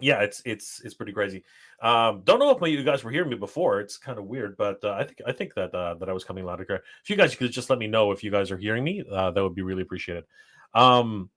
Yeah, it's pretty crazy. Don't know if you guys were hearing me before. It's kind of weird, but I think that that I was coming loud and clear. If you guys could just let me know if you guys are hearing me, that would be really appreciated. Um,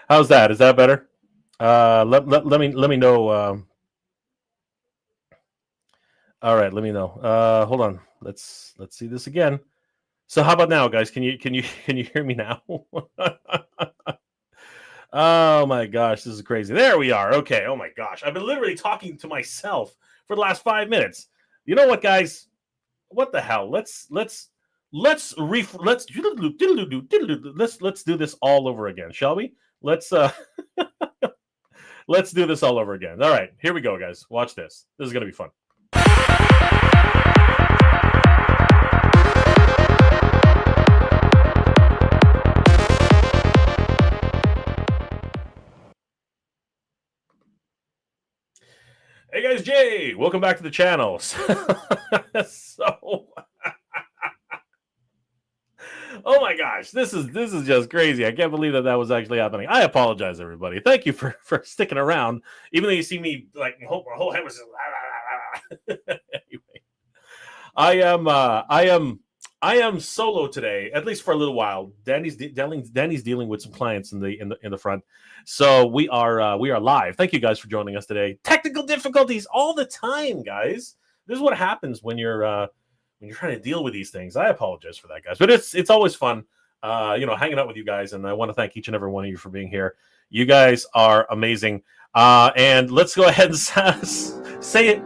How's that? Is that better? Let me know. All right, let me know. Hold on. Let's see this again. So how about now, guys? Can you hear me now? Oh my gosh, this is crazy. There we are. Okay. Oh my gosh, I've been literally talking to myself for the last 5 minutes. You know what, guys? What the hell? Let's do this all over again, shall we? Let's let's do this all over again. All right, here we go, guys. Watch this. This is gonna be fun. Hey guys, Jay, welcome back to the channel. So oh my gosh, this is just crazy. I can't believe that was actually happening. I apologize, everybody. Thank you for sticking around, even though you see me like my whole head was just anyway. I am solo today, at least for a little while. Danny's dealing with some clients in the front, so we are live. Thank you guys for joining us today. Technical difficulties all the time, guys. This is what happens when you're trying to deal with these things. I apologize for that, guys, but it's always fun, hanging out with you guys, and I want to thank each and every one of you for being here. You guys are amazing, and let's go ahead and say it.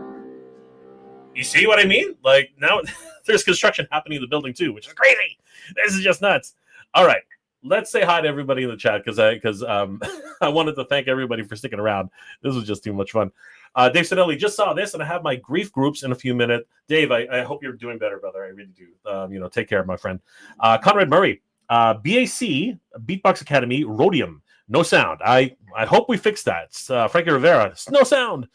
You see what I mean? Like now, there's construction happening in the building too, which is crazy. This is just nuts. All right, let's say hi to everybody in the chat because I wanted to thank everybody for sticking around. This was just too much fun. Dave Sinelli just saw this, and I have my grief groups in a few minutes. Dave, I hope you're doing better, brother. I really do. Take care, my friend. Conrad Murray, BAC, Beatbox Academy, Rhodium, no sound. I hope we fix that. Frankie Rivera, no sound.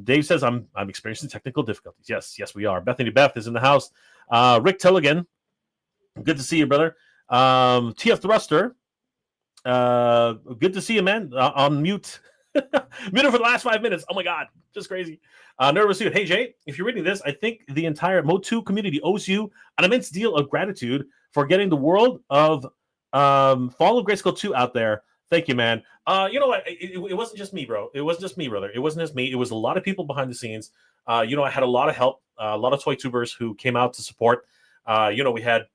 Dave says I'm experiencing technical difficulties. Yes, we are. Bethany Beth is in the house. Rick Tilligan, good to see you, brother. TF Thruster, good to see you, man. On mute. Muted for the last 5 minutes. Oh my god, just crazy. Nervous suit. Hey Jay, if you're reading this, I think the entire Mo2 community owes you an immense deal of gratitude for getting the world of Fall of Grayskull 2 out there. Thank you, man. You know what? It wasn't just me, bro. It wasn't just me, brother. It wasn't just me. It was a lot of people behind the scenes. I had a lot of help, a lot of toy tubers who came out to support. We had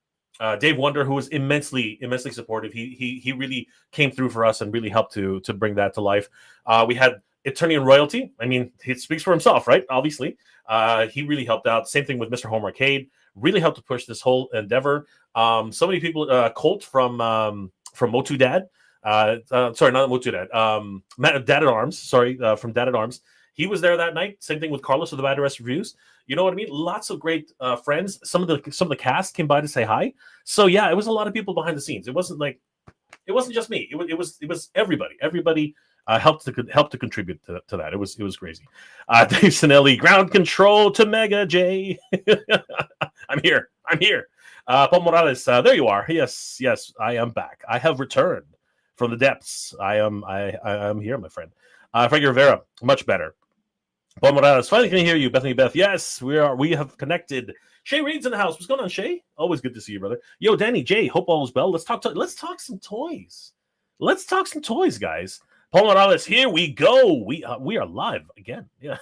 Dave Wonder, who was immensely supportive. He really came through for us and really helped to bring that to life. We had Eternian Royalty. I mean, it speaks for himself, right? Obviously, he really helped out. Same thing with Mr. Home Arcade. Really helped to push this whole endeavor. So many people. Colt from Motu Dad. Sorry, not Motu Dad. Dad at Arms. Sorry, from Dad at Arms. He was there that night. Same thing with Carlos of the Bad Arrest Reviews. You know what I mean? Lots of great friends. Some of the cast came by to say hi. So yeah, it was a lot of people behind the scenes. It wasn't just me. It was everybody. Everybody helped to contribute to that. It was crazy. Dave Sinelli, ground control to Mega J. I'm here. Paul Morales, there you are. Yes, I am back. I have returned from the depths. I am here, my friend. Frankie Rivera, much better. Paul Morales, finally can hear you. Bethany Beth, yes, we have connected. Shay Reed's in the house. What's going on, Shay? Always good to see you, brother. Yo, Danny J, hope all is well. Let's talk some toys. Let's talk some toys, guys. Paul Morales, here we go. We are live again. Yeah.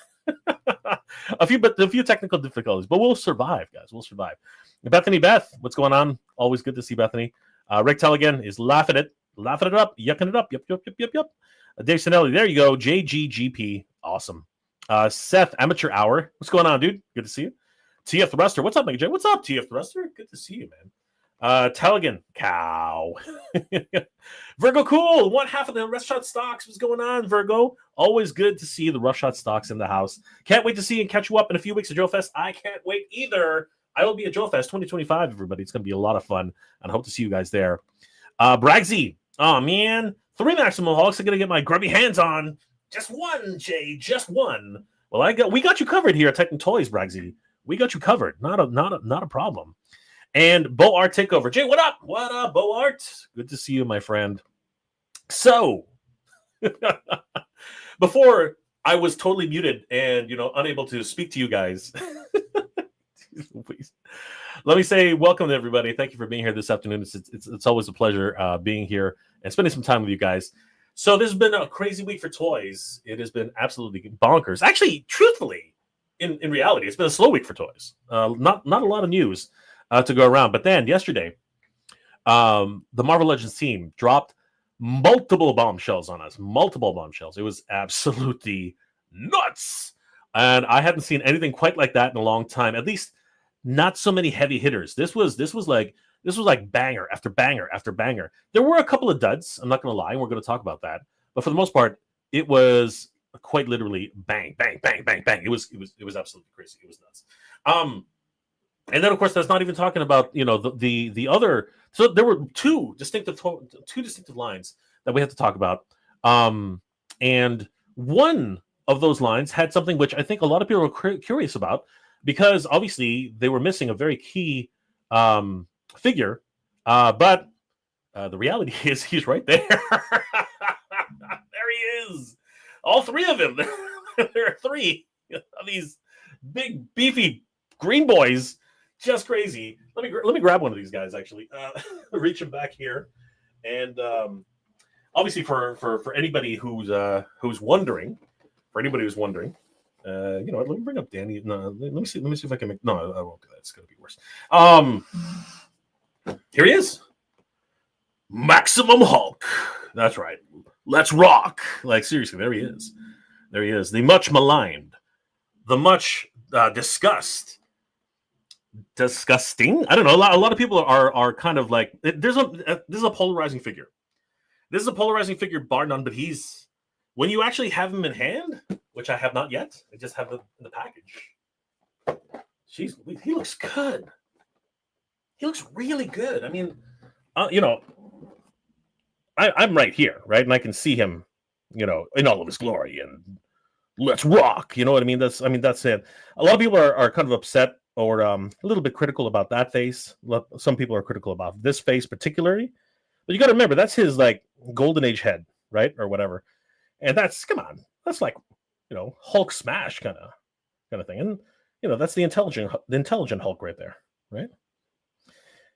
a few technical difficulties, but we'll survive, guys. We'll survive. Bethany Beth, what's going on? Always good to see Bethany. Rick Telligan is laughing it up, yucking it up. Yep. Dave Sinelli, there you go. JGGP, awesome. Seth, Amateur Hour. What's going on, dude? Good to see you. TF Thruster. What's up, Mega J? What's up, TF Thruster? Good to see you, man. Telligan. Cow. Virgo Cool. One half of the Rush Shot stocks. What's going on, Virgo? Always good to see the Rush Shot stocks in the house. Can't wait to see and catch you up in a few weeks at Joe Fest. I can't wait either. I will be at Joe Fest 2025, everybody. It's going to be a lot of fun, and I hope to see you guys there. Bragsy. Oh, man. 3 Maximum Hawks are going to get my grubby hands on. Just one, Jay. Just one. Well, we got you covered here at Titan Toys, Bragsy. We got you covered. Not a problem. And Bo Art Takeover. Jay, what up? What up, Bo Art? Good to see you, my friend. So, before I was totally muted and unable to speak to you guys. Let me say welcome to everybody. Thank you for being here this afternoon. It's always a pleasure being here and spending some time with you guys. So this has been a crazy week for toys. It has been absolutely bonkers. Actually, truthfully, in reality, it's been a slow week for toys. Not a lot of news to go around. But then yesterday, the Marvel Legends team dropped multiple bombshells on us. Multiple bombshells. It was absolutely nuts. And I hadn't seen anything quite like that in a long time. At least not so many heavy hitters. This was like banger after banger after banger. There were a couple of duds. I'm not going to lie. And we're going to talk about that. But for the most part, it was quite literally bang, bang, bang, bang, bang. It was absolutely crazy. It was nuts. And then of course, that's not even talking about the other. So there were two distinctive lines that we had to talk about. And one of those lines had something which I think a lot of people were curious about, because obviously they were missing a very key figure. But the reality is he's right there. There he is. All three of them. There are three of these big, beefy green boys. Just crazy. Let me grab one of these guys, actually. Reach him back here. And obviously for anybody who's wondering, let me bring up Danny. No, let me see if I can make. No, I won't do that. It's gonna be worse. Here he is, Maximum Hulk. That's right. Let's rock. Like seriously, there he is. There he is. The much maligned, the much disgusting. I don't know. A lot of people are kind of like, this is a polarizing figure. This is a polarizing figure, bar none. But when you actually have him in hand, which I have not yet, I just have him in the package. Jeez, he looks good. He looks really good. I mean, I'm right here, right, and I can see him, in all of his glory, and let's rock. You know what I mean? That's it. A lot of people are kind of upset or a little bit critical about that face. Some people are critical about this face particularly, but you got to remember that's his like golden age head, right, or whatever. And that's like, Hulk smash kind of thing, and that's the intelligent Hulk right there, right?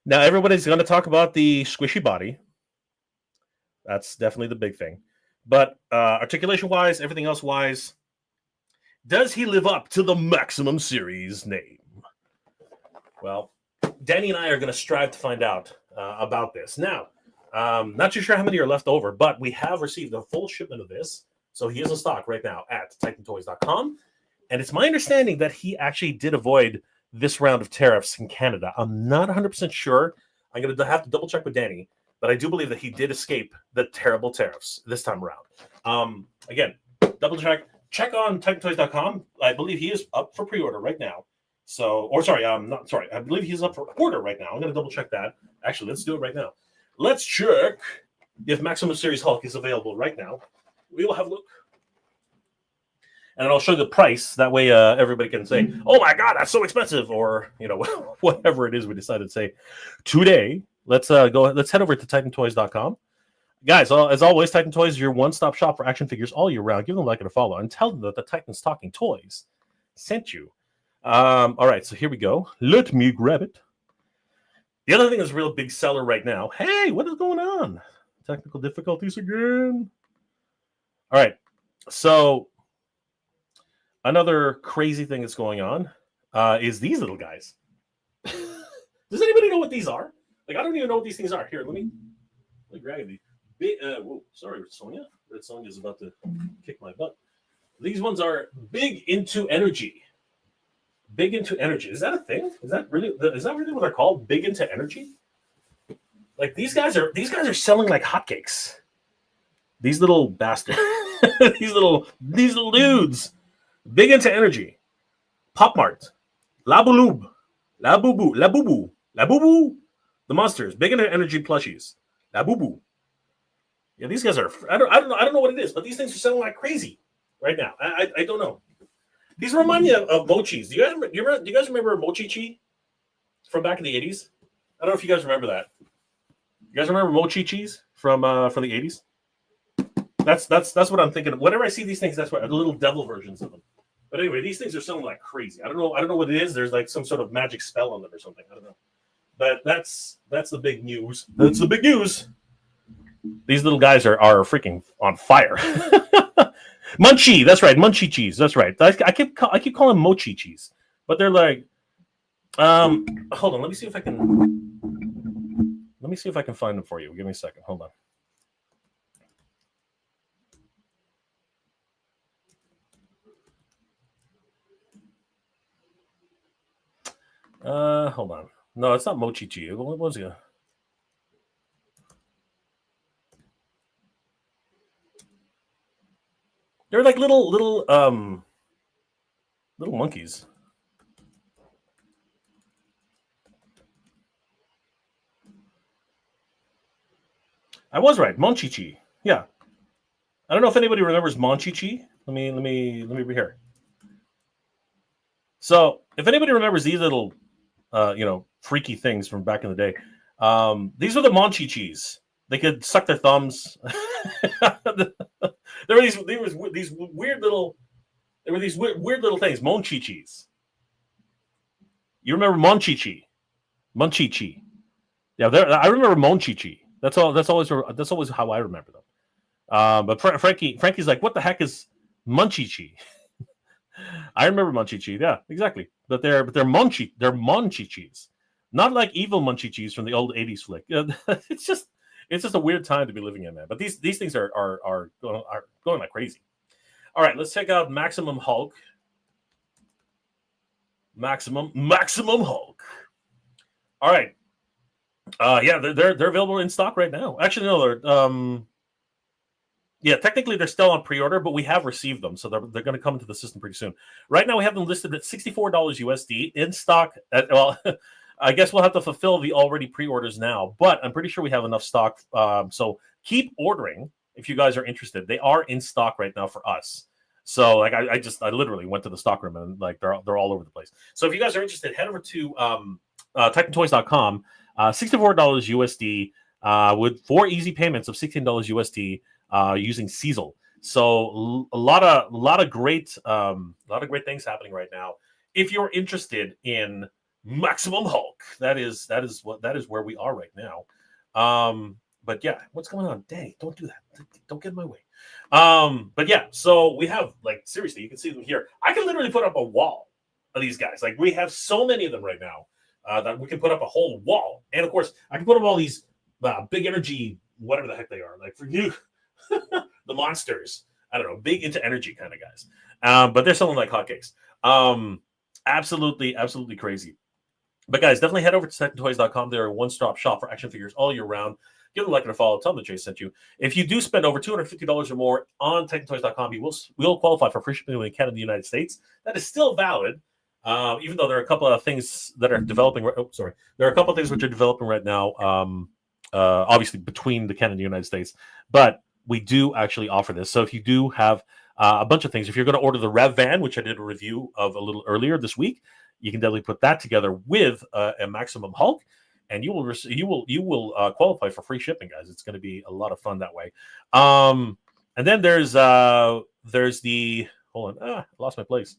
Now everybody's going to talk about the squishy body. That's definitely the big thing, but articulation wise, everything else wise, does he live up to the Maximum series name? Well, Danny and I are going to strive to find out about this. Now, not too sure how many are left over, but we have received a full shipment of this. So he is in stock right now at TitanToys.com. And it's my understanding that he actually did avoid this round of tariffs in Canada. I'm not 100% sure. I'm going to have to double check with Danny, but I do believe that he did escape the terrible tariffs this time around. Again, double check. Check on TitanToys.com. I believe he is up for pre-order right now. I believe he's up for order right now. I'm going to double check that. Actually, let's do it right now. Let's check if Maximum Series Hulk is available right now. We will have a look. And I'll show you the price. That way everybody can say, oh my God, that's so expensive. Or, whatever it is we decided to say today. Let's head over to TitanToys.com. Guys, as always, Titan Toys is your one-stop shop for action figures all year round. Give them a like and a follow and tell them that the Titans Talking Toys sent you. All right, so here we go. Let me grab it. The other thing that's a real big seller right now. Hey, what is going on? Technical difficulties again. All right, so another crazy thing that's going on is these little guys. Does anybody know what these are? Like, I don't even know what these things are. Here, let me grab these. Whoa, sorry, Sonia. Red Sonia's about to kick my butt. These ones are big into energy. Big into energy. Is that a thing? Is that really what they're called? Big into energy? Like these guys are selling like hotcakes. These little bastards. these little dudes. Big into energy. Pop Mart. Labulub. Labubu. Labubu. Labubu. The Monsters. Big into energy plushies. Labubu. Yeah, these guys are. I don't know what it is, but these things are selling like crazy right now. I don't know. These remind me of mochis. Do you guys remember Mochi-Chi from back in the 80s? I don't know if you guys remember that. You guys remember Mochi-Chis from the 80s? That's what I'm thinking of. Whenever I see these things, that's what the little devil versions of them. But anyway, these things are selling like crazy. I don't know what it is. There's like some sort of magic spell on them or something. I don't know. But that's the big news. That's the big news. These little guys are freaking on fire. Munchie, that's right. Munchie cheese, that's right. I keep calling them mochi cheese, but they're like, hold on. Let me see if I can find them for you. Give me a second. Hold on. Hold on. No, it's not mochi cheese. What was it? They're like little monkeys. I was right. Monchichi. Yeah. I don't know if anybody remembers Monchichi. Let me be here. So if anybody remembers these little freaky things from back in the day, these were the Monchichis. They could suck their thumbs. There were these weird little things, Monchichis. You remember Monchichi? Monchichi. Yeah, I remember Monchichi. That's always how I remember them. But Frankie's like, what the heck is Munchichi? I remember Munchichi. Yeah, exactly. But they're Monchichis, not like evil Munchichis from the old '80s flick. It's just a weird time to be living in, man. But these things are going like crazy. All right, let's check out Maximum Hulk. Maximum Hulk. All right. Yeah, they're available in stock right now. Actually, no, they're technically they're still on pre-order, but we have received them, so they're going to come into the system pretty soon. Right now, we have them listed at $64 USD in stock. I guess we'll have to fulfill the already pre-orders now, but I'm pretty sure we have enough stock. So keep ordering if you guys are interested. They are in stock right now for us. So like I literally went to the stock room and like they're all over the place. So if you guys are interested, head over to TitanToys.com. $64 USD with 4 easy payments of $16 USD using Cecil. So a lot of great things happening right now. If you're interested in Maximum Hulk, that is where we are right now. But yeah, what's going on? Dang, don't do that. Don't get in my way. But yeah, so we have like seriously, you can see them here. I can literally put up a wall of these guys. Like we have so many of them right now. That we can put up a whole wall. And of course, I can put up all these big energy, whatever the heck they are. Like for you, the monsters. I don't know, big into energy kind of guys. But they're selling like hotcakes. Absolutely crazy. But guys, definitely head over to TitanToys.com. They're a one-stop shop for action figures all year round. Give them a like and a follow. Tell them that Jay sent you. If you do spend over $250 or more on TitanToys.com, you will qualify for free shipping in Canada and the United States. That is still valid. Even though there are a couple of things that are developing. There are a couple of things which are developing right now. Obviously between the Canada and the United States, but we do actually offer this. So if you do have a bunch of things, if you're going to order the Rev Van, which I did a review of a little earlier this week, you can definitely put that together with a Maximum Hulk, and you will qualify for free shipping, guys. It's going to be a lot of fun that way. And then there's the hold on, I lost my place.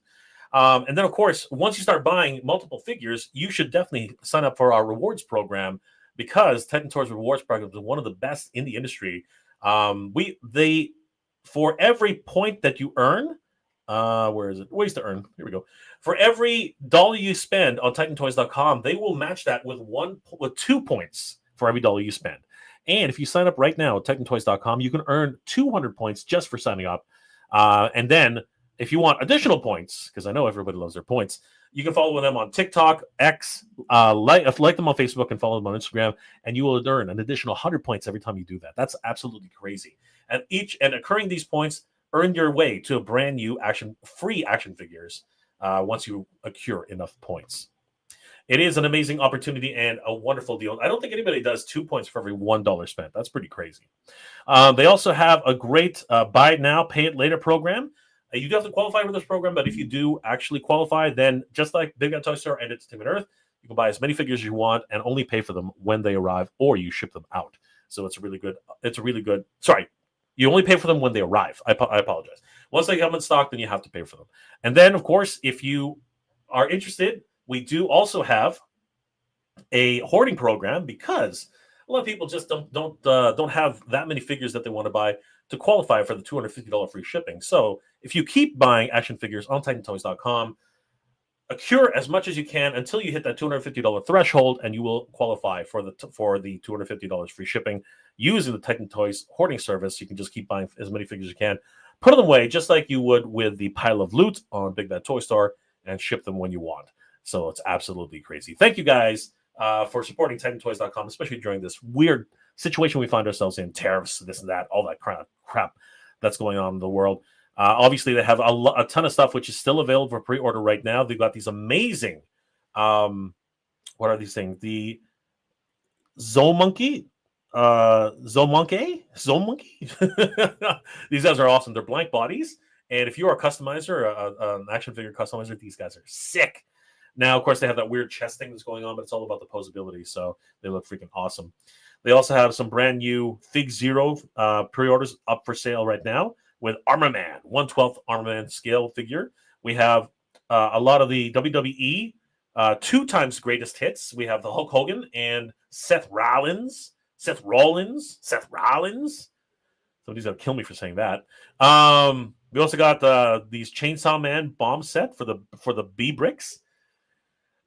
And then, of course, once you start buying multiple figures, you should definitely sign up for our rewards program because Titan Toys Rewards program is one of the best in the industry. For every point that you earn, where is it? Ways to earn. Here we go. For every dollar you spend on TitanToys.com, they will match that with 2 points for every dollar you spend. And if you sign up right now at TitanToys.com, you can earn 200 points just for signing up. And then if you want additional points, because I know everybody loves their points, you can follow them on TikTok, X, like them on Facebook, and follow them on Instagram, and you will earn an additional 100 points every time you do that. That's absolutely crazy. And accruing these points earn your way to a brand new free action figures once you accrue enough points. It is an amazing opportunity and a wonderful deal. I don't think anybody does 2 points for every $1 spent. That's pretty crazy. They also have a great buy it now, pay it later program. You do have to qualify for this program, but if you do actually qualify, then just like Big Bad Toy Store and Entertainment Earth, you can buy as many figures as you want and only pay for them when they arrive, or you ship them out. So it's a really good. Sorry, you only pay for them when they arrive. I apologize. Once they come in stock, then you have to pay for them. And then, of course, if you are interested, we do also have a hoarding program because a lot of people just don't have that many figures that they want to buy to qualify for the $250 free shipping. So if you keep buying action figures on TitanToys.com, accrue as much as you can until you hit that $250 threshold, and you will qualify for the $250 free shipping using the Titan Toys hoarding service. You can just keep buying as many figures as you can, put them away just like you would with the pile of loot on Big Bad Toy Store, and ship them when you want. So it's absolutely crazy. Thank you guys for supporting TitanToys.com, especially during this weird situation we find ourselves in, tariffs, this and that, all that crap that's going on in the world. Obviously, they have a ton of stuff which is still available for pre-order right now. They've got these amazing, what are these things? The Zomonkey. These guys are awesome. They're blank bodies, and if you're a customizer, an action figure customizer, these guys are sick. Now, of course, they have that weird chest thing that's going on, but it's all about the posability, so they look freaking awesome. They also have some brand new Fig Zero pre-orders up for sale right now with Armor Man, 1/12 Armor Man scale figure. We have a lot of the WWE 2 times greatest hits. We have the Hulk Hogan and Seth Rollins. Somebody's gonna kill me for saying that. We also got these Chainsaw Man bomb set for the B bricks.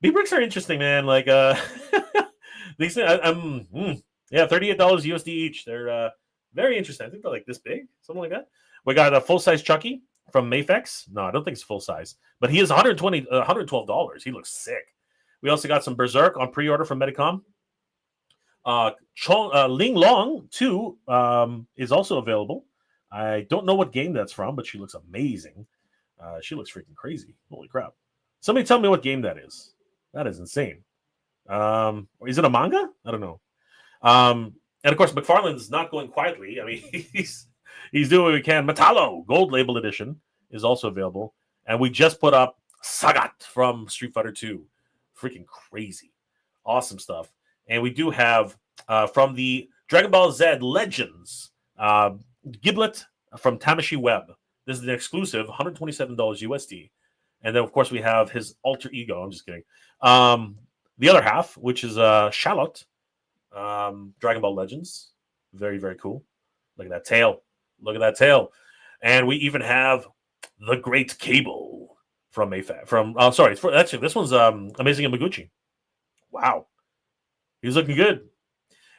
B bricks are interesting, man. Like these, yeah, $38 USD each. They're very interesting. I think they're like this big, something like that. We got a full-size Chucky from Mafex. No, I don't think it's full-size, but he is $112. He looks sick. We also got some Berserk on pre-order from Medicom. Ling Long 2 is also available. I don't know what game that's from, but she looks amazing. She looks freaking crazy. Holy crap. Somebody tell me what game that is. That is insane. Is it a manga? I don't know. And of course, McFarlane's not going quietly. I mean, he's doing what he can. Metallo Gold Label Edition is also available. And we just put up Sagat from Street Fighter 2. Freaking crazy. Awesome stuff. And we do have from the Dragon Ball Z Legends, Giblet from Tamashii Web. This is an exclusive, $127 USD. And then, of course, we have his alter ego. I'm just kidding. The other half, which is Charlotte, Dragon Ball Legends. Very, very cool. Look at that tail. Look at that tail. And we even have the Great Cable from Mayfair. Actually, this one's Amazing Yamaguchi. Wow. He's looking good.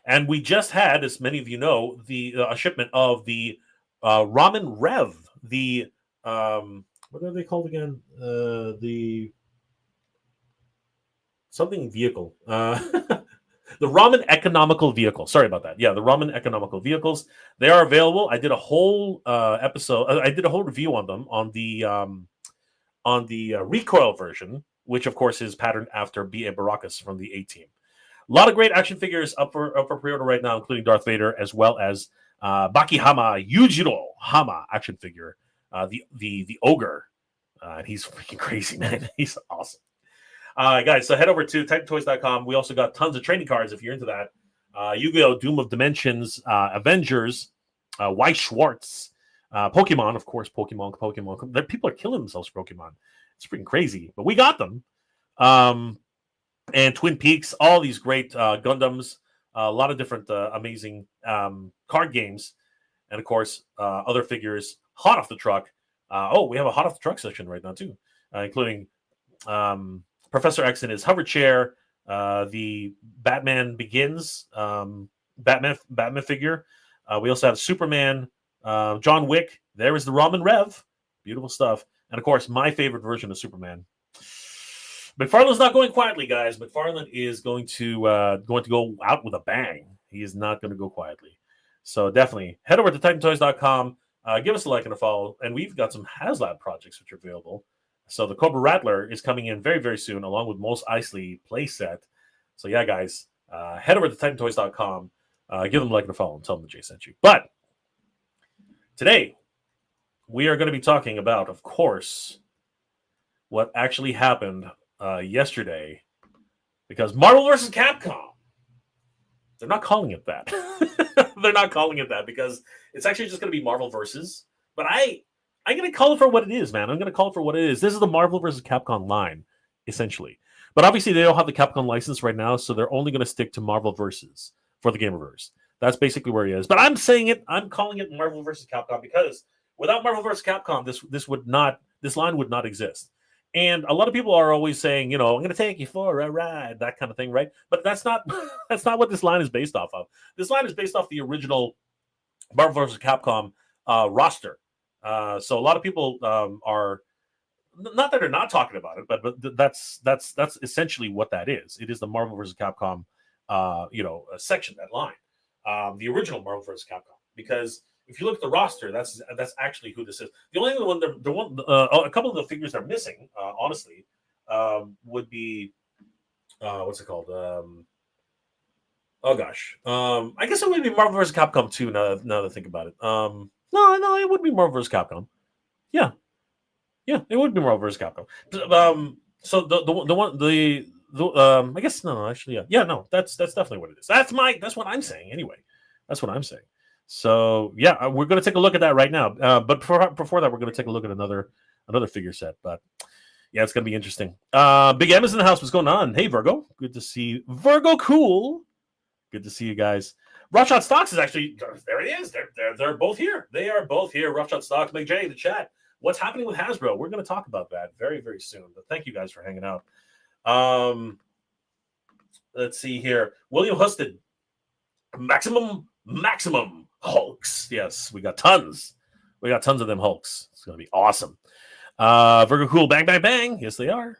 And we just had, as many of you know, a shipment of the Ramen Rev, the what are they called again? The something vehicle. The Ramen Economical Vehicle. Sorry about that. Yeah, the Ramen Economical Vehicles. They are available. I did a whole episode. I did a whole review on them on the Recoil version, which of course is patterned after B.A. Baracus from the A-Team. A lot of great action figures up for pre-order right now, including Darth Vader, as well as Bakihama Yujiro Hama action figure, the ogre. He's freaking crazy, man. He's awesome. Guys, so head over to TitanToys.com. We also got tons of trading cards if you're into that. Yu-Gi-Oh! Doom of Dimensions, Avengers, Weiss Schwartz, Pokemon, of course, Pokemon. People are killing themselves for Pokemon. It's freaking crazy, but we got them. And Twin Peaks, all these great Gundams, a lot of different amazing card games, and of course, other figures hot off the truck. We have a hot off the truck section right now, too, including Professor X in his hover chair, the Batman Begins Batman figure. We also have Superman, John Wick. There is the Ramen Rev. Beautiful stuff. And of course, my favorite version of Superman. McFarlane's not going quietly, guys. McFarlane is going to go out with a bang. He is not going to go quietly. So definitely head over to TitanToys.com. Give us a like and a follow. And we've got some HasLab projects which are available. So the Cobra Rattler is coming in very, very soon, along with Mos Eisley playset. So yeah, guys, head over to TitanToys.com. Give them a like and a follow and tell them that Jay sent you. But today, we are going to be talking about, of course, what actually happened yesterday, because Marvel vs. Capcom, they're not calling it that. They're not calling it that because it's actually just going to be Marvel versus. But I I'm gonna call it for what it is, man. I'm gonna call it for what it is. This is the Marvel versus Capcom line, essentially. But obviously, they don't have the Capcom license right now, so they're only gonna stick to Marvel versus for the GamerVerse. That's basically where he is. But I'm saying it. I'm calling it Marvel versus Capcom because without Marvel versus Capcom, this line would not exist. And a lot of people are always saying, I'm going to take you for a ride, that kind of thing, right? But that's not that's not what this line is based off of. This line is based off the original Marvel vs. Capcom roster. So a lot of people are not that they're not talking about it, but that's essentially what that is. It is the Marvel vs. Capcom, section, that line, the original Marvel vs. Capcom. Because if you look at the roster, that's actually who this is. The only one, a couple of the figures they're missing, honestly, would be what's it called? Oh gosh, I guess it would be Marvel vs. Capcom 2. Now that I think about it, no, it would be Marvel vs. Capcom. Yeah, it would be Marvel vs. Capcom. So I guess no, actually, no, that's definitely what it is. That's what I'm saying anyway. That's what I'm saying. So yeah, we're going to take a look at that right now. But before that, we're going to take a look at another figure set. But yeah, it's going to be interesting. Big M is in the house. What's going on? Hey, Virgo. Good to see you. Virgo Cool. Good to see you guys. Roughshot Stocks is actually there. It is. They're both here. They are both here. Roughshot Stocks. Big J in the chat. What's happening with Hasbro? We're going to talk about that very, very soon. But thank you guys for hanging out. Let's see here. William Husted. Maximum Hulks. Yes, we got tons. We got tons of them Hulks. It's going to be awesome. Virgo Cool. Bang, bang, bang. Yes, they are.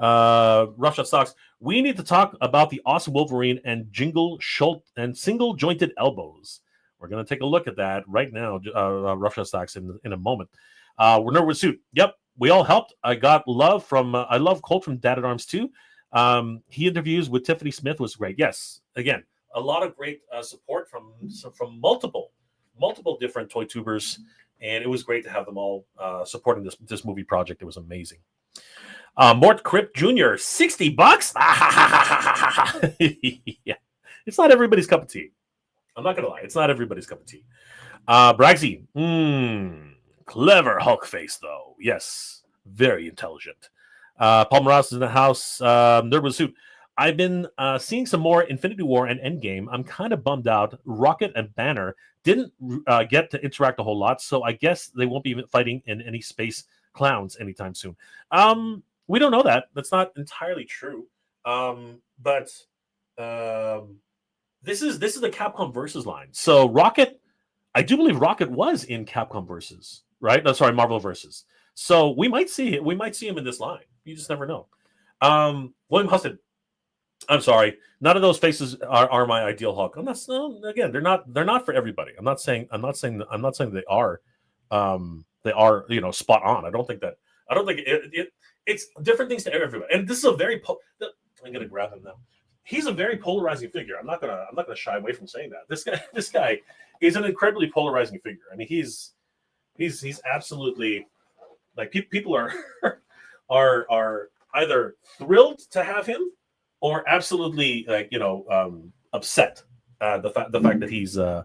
Roughshot Stocks. We need to talk about the awesome Wolverine and single jointed elbows. We're going to take a look at that right now. Roughshot Stocks in a moment. We're Nerd with Suit. Yep, we all helped. I got love from. I love Colt from Dad at Arms too. He interviews with Tiffany Smith was great. Yes, again, a lot of great support from multiple different toy tubers, and it was great to have them all supporting this movie project. It was amazing. Mort Crip Jr., $60. Yeah, it's not everybody's cup of tea. I'm not gonna lie, it's not everybody's cup of tea. Bragsy, clever Hulk face though. Yes, very intelligent. Paul Morales is in the house. Nerd with Suit. I've been seeing some more Infinity War and Endgame. I'm kind of bummed out. Rocket and Banner didn't get to interact a whole lot, so I guess they won't be fighting in any space clowns anytime soon. We don't know that. That's not entirely true. But this is the Capcom Versus line. So Rocket, I do believe Rocket was in Capcom Versus, right? No, sorry, Marvel Versus. So we might see it. We might see him in this line. You just never know. William Husted. I'm sorry. None of those faces are my ideal Hulk. I'm not. Again, they're not for everybody. I'm not saying they are. They are spot on. I don't think it's different things to everybody. And this is a very. I'm gonna grab him now. He's a very polarizing figure. I'm not gonna shy away from saying that. This guy is an incredibly polarizing figure. I mean, he's absolutely like people are either thrilled to have him or absolutely upset the fact that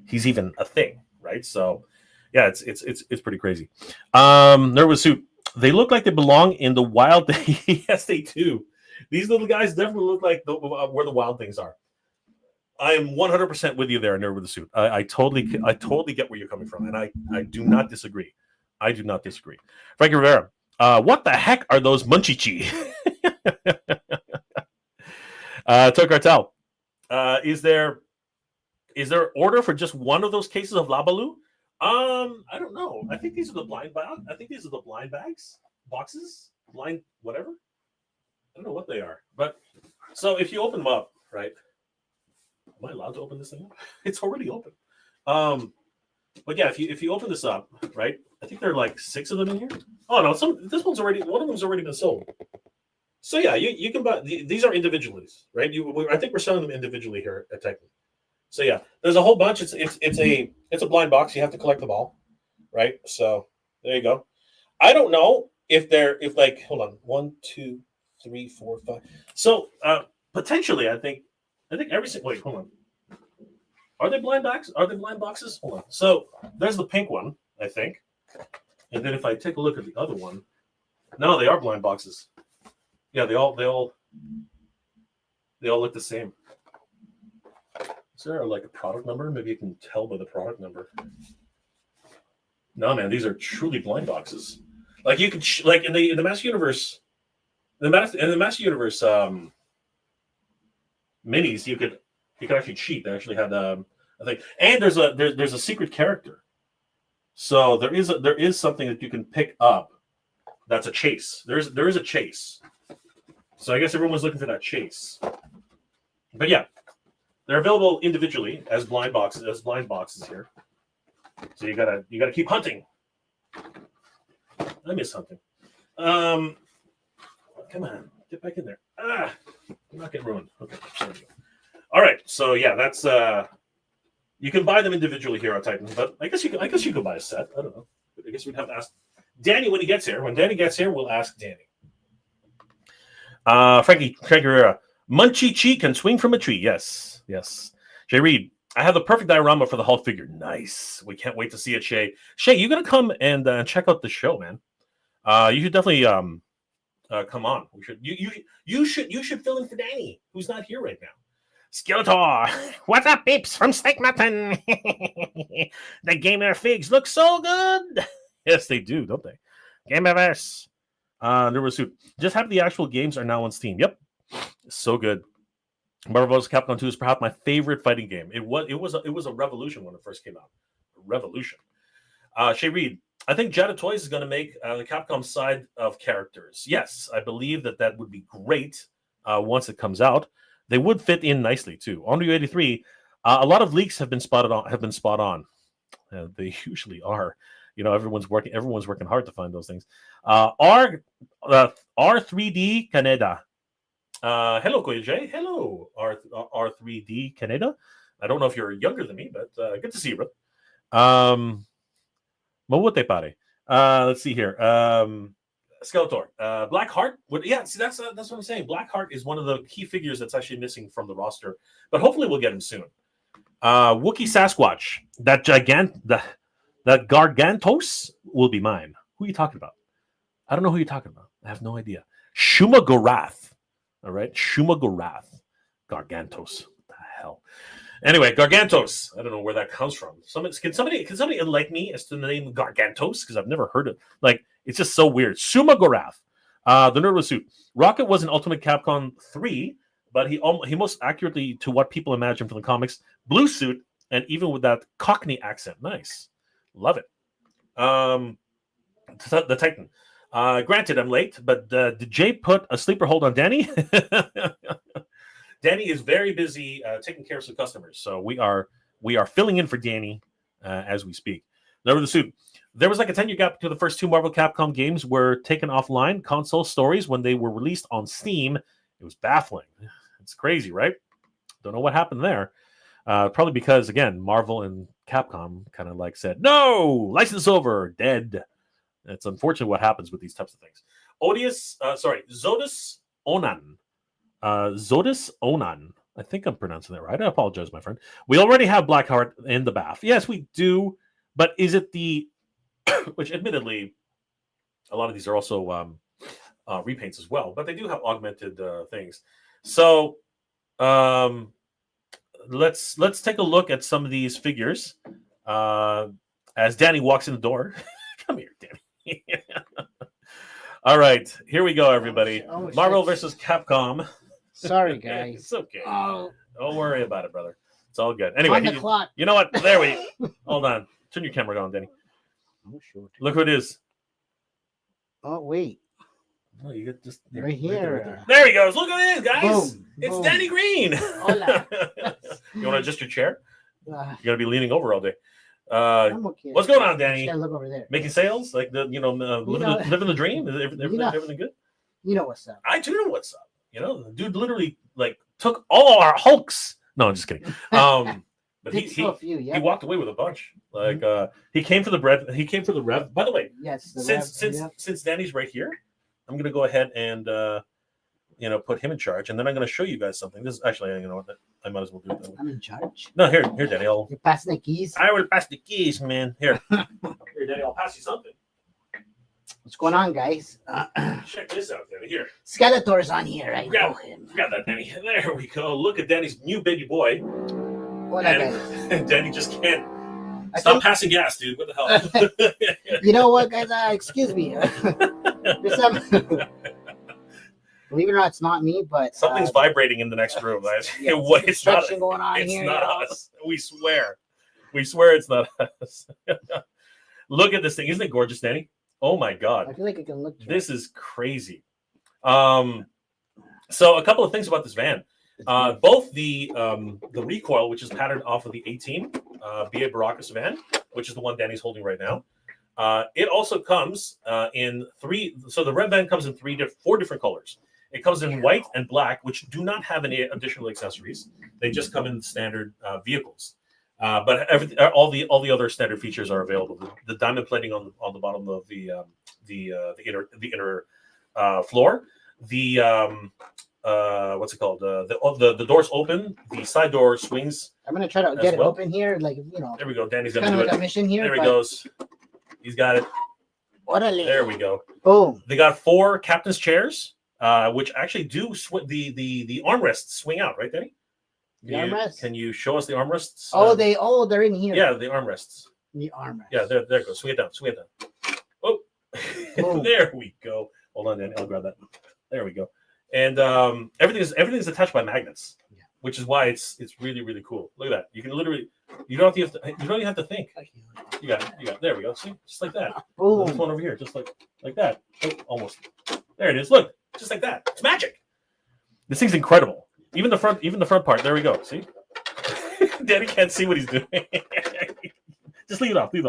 he's even a thing, right? So yeah, it's pretty crazy. Nerd with Suit. They look like they belong in the wild. Yes, they do. These little guys definitely look like where the wild things are. I am 100% with you there, Nerd with the Suit. I totally get where you're coming from, and I do not disagree. I do not disagree. Frankie Rivera. What the heck are those munchichi? Toy Cartel. Is there order for just one of those cases of Labaloo? I don't know. I think these are the blind bags. I think these are the blind bags, boxes, blind whatever. I don't know what they are, but so if you open them up, right? Am I allowed to open this thing up? It's already open. But yeah, if you open this up, right? I think there are like 6 of them in here. Oh no, one of them's already been sold. So yeah, you can buy these are individuals, right? I think we're selling them individually here at Technic. So yeah, there's a whole bunch. It's a blind box. You have to collect them all, right? So there you go. I don't know if hold on, 1, 2, 3, 4, 5. So potentially, I think every single. Wait, hold on. Are they blind boxes? Hold on. So there's the pink one, I think. And then if I take a look at the other one, no, they are blind boxes. Yeah, they all look the same. Is there like a product number? Maybe you can tell by the product number. No, man, these are truly blind boxes. Like you could like in the Master Universe, in the Master Universe minis, you could actually cheat. They actually had I think, and there's a secret character. So there is something that you can pick up. That's a chase. There is a chase. So I guess everyone's looking for that chase. But yeah, they're available individually as blind boxes here. So you gotta keep hunting. I miss hunting. Come on, get back in there. I'm not getting ruined. Okay, there we go. All right, so yeah, that's you can buy them individually here on Titan, but I guess you could buy a set. I don't know. I guess we'd have to ask Danny when he gets here. When Danny gets here, we'll ask Danny. Frankie Herrera, Munchie Chi can swing from a tree. Yes. Jay Reed, I have the perfect diorama for the Hulk figure. Nice. We can't wait to see it, Shay. Shay, you gotta come and check out the show, man. You should definitely come on. You should fill in for Danny, who's not here right now. Skeletor, what's up, peeps from Snake Mountain? The Gamer figs look so good. Yes, they do, don't they? GamerVerse. Suit. Just have the actual games are now on Steam. Yep, so good. Marvel vs. Capcom 2 is perhaps my favorite fighting game. It was a revolution when it first came out. A revolution. Shay Reed, I think Jada Toys is going to make the Capcom side of characters. Yes, I believe that would be great once it comes out. They would fit in nicely too. On 83, a lot of leaks have been spot on. They usually are. You know, everyone's working hard to find those things. R3D Canada. Hello, Koya J. Hello, R3D Canada. I don't know if you're younger than me, but good to see you, bro. Mawute pare. Let's see here. Skeletor. Blackheart. Yeah, see, that's what I'm saying. Blackheart is one of the key figures that's actually missing from the roster, but hopefully we'll get him soon. Wookiee Sasquatch. That Gargantos will be mine. Who are you talking about? I don't know who you're talking about. I have no idea. Shuma Gorath. All right, Shuma Gorath. Gargantos. What the hell? Anyway, Gargantos. I don't know where that comes from. Can somebody enlighten me as to the name Gargantos? Because I've never heard it. Like, it's just so weird. Shuma Gorath. The Nerdless Suit. Rocket was in Ultimate Capcom 3, but he most accurately, to what people imagine from the comics, blue suit, and even with that Cockney accent. Nice. Love it. The Titan. Granted, I'm late, but did Jay put a sleeper hold on Danny? Danny is very busy taking care of some customers, so we are filling in for Danny as we speak. Number the Suit. There was like a 10-year gap to the first two Marvel Capcom games were taken offline console stories when they were released on Steam. It was baffling. It's crazy, right? Don't know what happened there. Probably because, again, Marvel and Capcom kind of like said, no, license over, dead. It's unfortunate what happens with these types of things. Zodus Onan. Zodus Onan. I think I'm pronouncing that right. I apologize, my friend. We already have Blackheart in the BAF. Yes, we do. But is it the... which, admittedly, a lot of these are also repaints as well. But they do have augmented things. So, let's take a look at some of these figures. As Danny walks in the door. Come here, Danny. All right, here we go, everybody. Marvel versus Capcom. Sorry, guys. It's okay. Oh. Don't worry about it, brother. It's all good. Anyway, on the clock. You know what? There we hold on. Turn your camera on, Danny. Oh, sure. Look who it is. Oh, wait. Oh, you get just right here. Right there. There he goes. Look at this, guys. Boom. It's Boom. Danny Green. Hola. You want to adjust your chair? You're gonna be leaning over all day. I'm okay. What's going on, Danny? Look over there. Making sales, like living the dream. Is everything good? You know what's up. I do know what's up. You know, the dude literally like took all our Hulks. No, I'm just kidding. But he walked away with a bunch. Like he came for the bread. He came for the Rev. By the way, yes. Since Danny's right here, I'm gonna go ahead and put him in charge, and then I'm gonna show you guys something. This is actually, you know what, I might as well do it. I'm in charge. No, here, Danny. You pass the keys. I will pass the keys, man. Here, Danny. I'll pass you something. What's going on, guys? Check this out, Danny. Here. Skeletor's on here. I know him. Grab that, Danny. There we go. Look at Danny's new baby boy. What up, guys? And Danny just can't stop passing gas, dude. What the hell? You know what, guys? Excuse me. There's some... Believe it or not, it's not me, but something's vibrating in the next room. Yeah, it's not going on it's here. Not us. We swear. We swear it's not us. Look at this thing. Isn't it gorgeous, Danny? Oh my God. I feel like I can look. This is crazy. So a couple of things about this van. Both the recoil, which is patterned off of the 18 BA Baracus van, which is the one Danny's holding right now. It also comes in three. So the red van comes in four different colors. It comes in white and black, which do not have any additional accessories. They just come in standard vehicles. But all the other standard features are available. The diamond plating on the bottom of the inner floor. What's it called? The doors open. The side door swings. I'm gonna try to get it open here, like There we go. Danny's gonna kind do of like it. a mission here. There he goes. He's got it. Orale. There we go. Boom. They got 4 captain's chairs, which actually do the armrests swing out, right, Danny? Can you show us the armrests? They're in here. Yeah, the armrests. The armrests. Yeah, there it goes. Swing it down. Swing it down. Oh, there we go. Hold on, Danny. I'll grab that. There we go. And everything's attached by magnets, which is why it's really, really cool. Look at that. You can literally you don't even have to think. You got it. There we go. See, just like that. Boom. This one over here, just like that. Oh, almost. There it is. Look, just like that. It's magic. This thing's incredible. Even the front part. There we go. See, Daddy can't see what he's doing. Just leave it off. It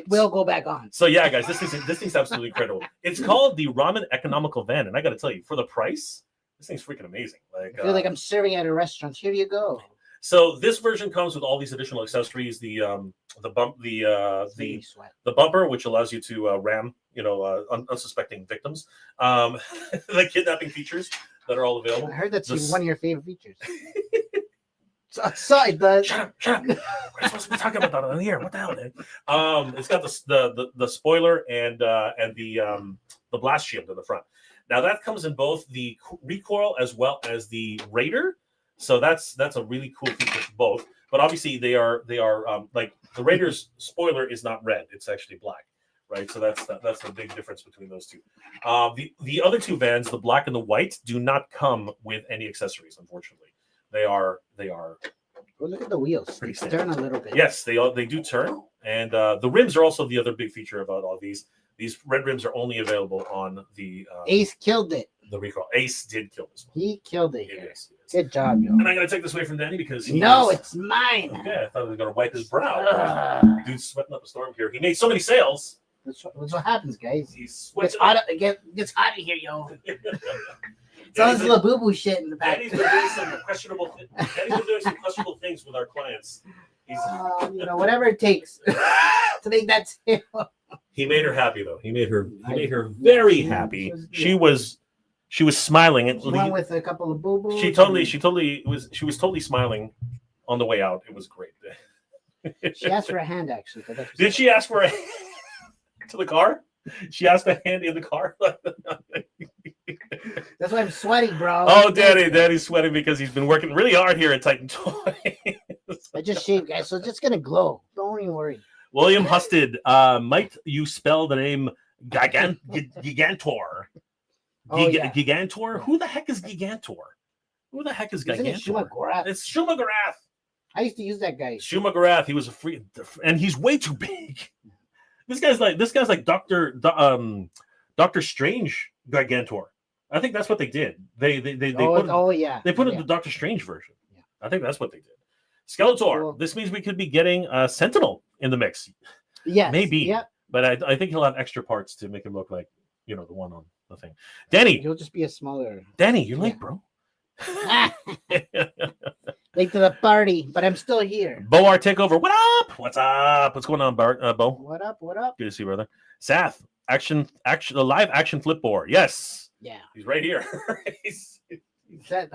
will go back on. So yeah, guys, this thing's absolutely incredible. It's called the Ramen Economical Van, and I got to tell you, for the price, this thing's freaking amazing. Like, I feel like I'm serving at a restaurant. Here you go. So this version comes with all these additional accessories: the bumper, which allows you to ram, unsuspecting victims, the kidnapping features that are all available. I heard that's one of your favorite features. Sorry, bud. Shut up. We're supposed to be talking about that on here. What the hell, man? It's got the spoiler and the blast shield in the front. Now that comes in both the recoil as well as the Raider. So that's a really cool feature for both. But obviously they are like the Raider's spoiler is not red; it's actually black, right? So that's the big difference between those two. The other two vans, the black and the white, do not come with any accessories, unfortunately. They are. Well, look at the wheels. They turn a little bit. Yes, they do turn, and the rims are also the other big feature about all these. These red rims are only available on the. Ace killed it. The recall. Ace did kill this one. He killed it. Yes. Good job, yo. And I'm gonna take this away from Danny because it's mine. Okay, I thought he was gonna wipe his brow. Dude's sweating up a storm here. He made so many sales. That's what happens, guys. He sweats. Gets hot in here, yo. It's all this little boo-boo shit in the back. Danny's been doing some questionable things with our clients. He's whatever it takes to make that sale. He made her happy though. He made her very happy. She was smiling. She went with a couple of boo-boos. She was totally smiling on the way out. It was great. She asked for a hand actually. Did she ask for a hand to the car? She asked a hand in the car. That's why I'm sweating, bro. Oh, Daddy's sweating because he's been working really hard here at Titan Toys. I just shaved, guys, so it's just gonna glow. Don't even worry. William Husted, might you spell the name Gigantor? Gigantor? Who the heck is Gigantor? Who the heck is Gigantor? It's Shumagorath. I used to use that guy. Shumagorath. He was and he's way too big. This guy's like Doctor Strange Gigantor. I think that's what they did. They put in the Doctor Strange version. Yeah. I think that's what they did. Skeletor. Cool. This means we could be getting Sentinel in the mix. Yeah, maybe. Yeah. But I think he'll have extra parts to make him look like the one on the thing. Danny, he'll just be a smaller. Danny, you're late, bro. Late to the party, but I'm still here. Boar takeover. What up? What's up? What's going on, Bo? What up? What up? Good to see you, brother. Sath, the live action flip board. Yes. Yeah. He's right here. he's right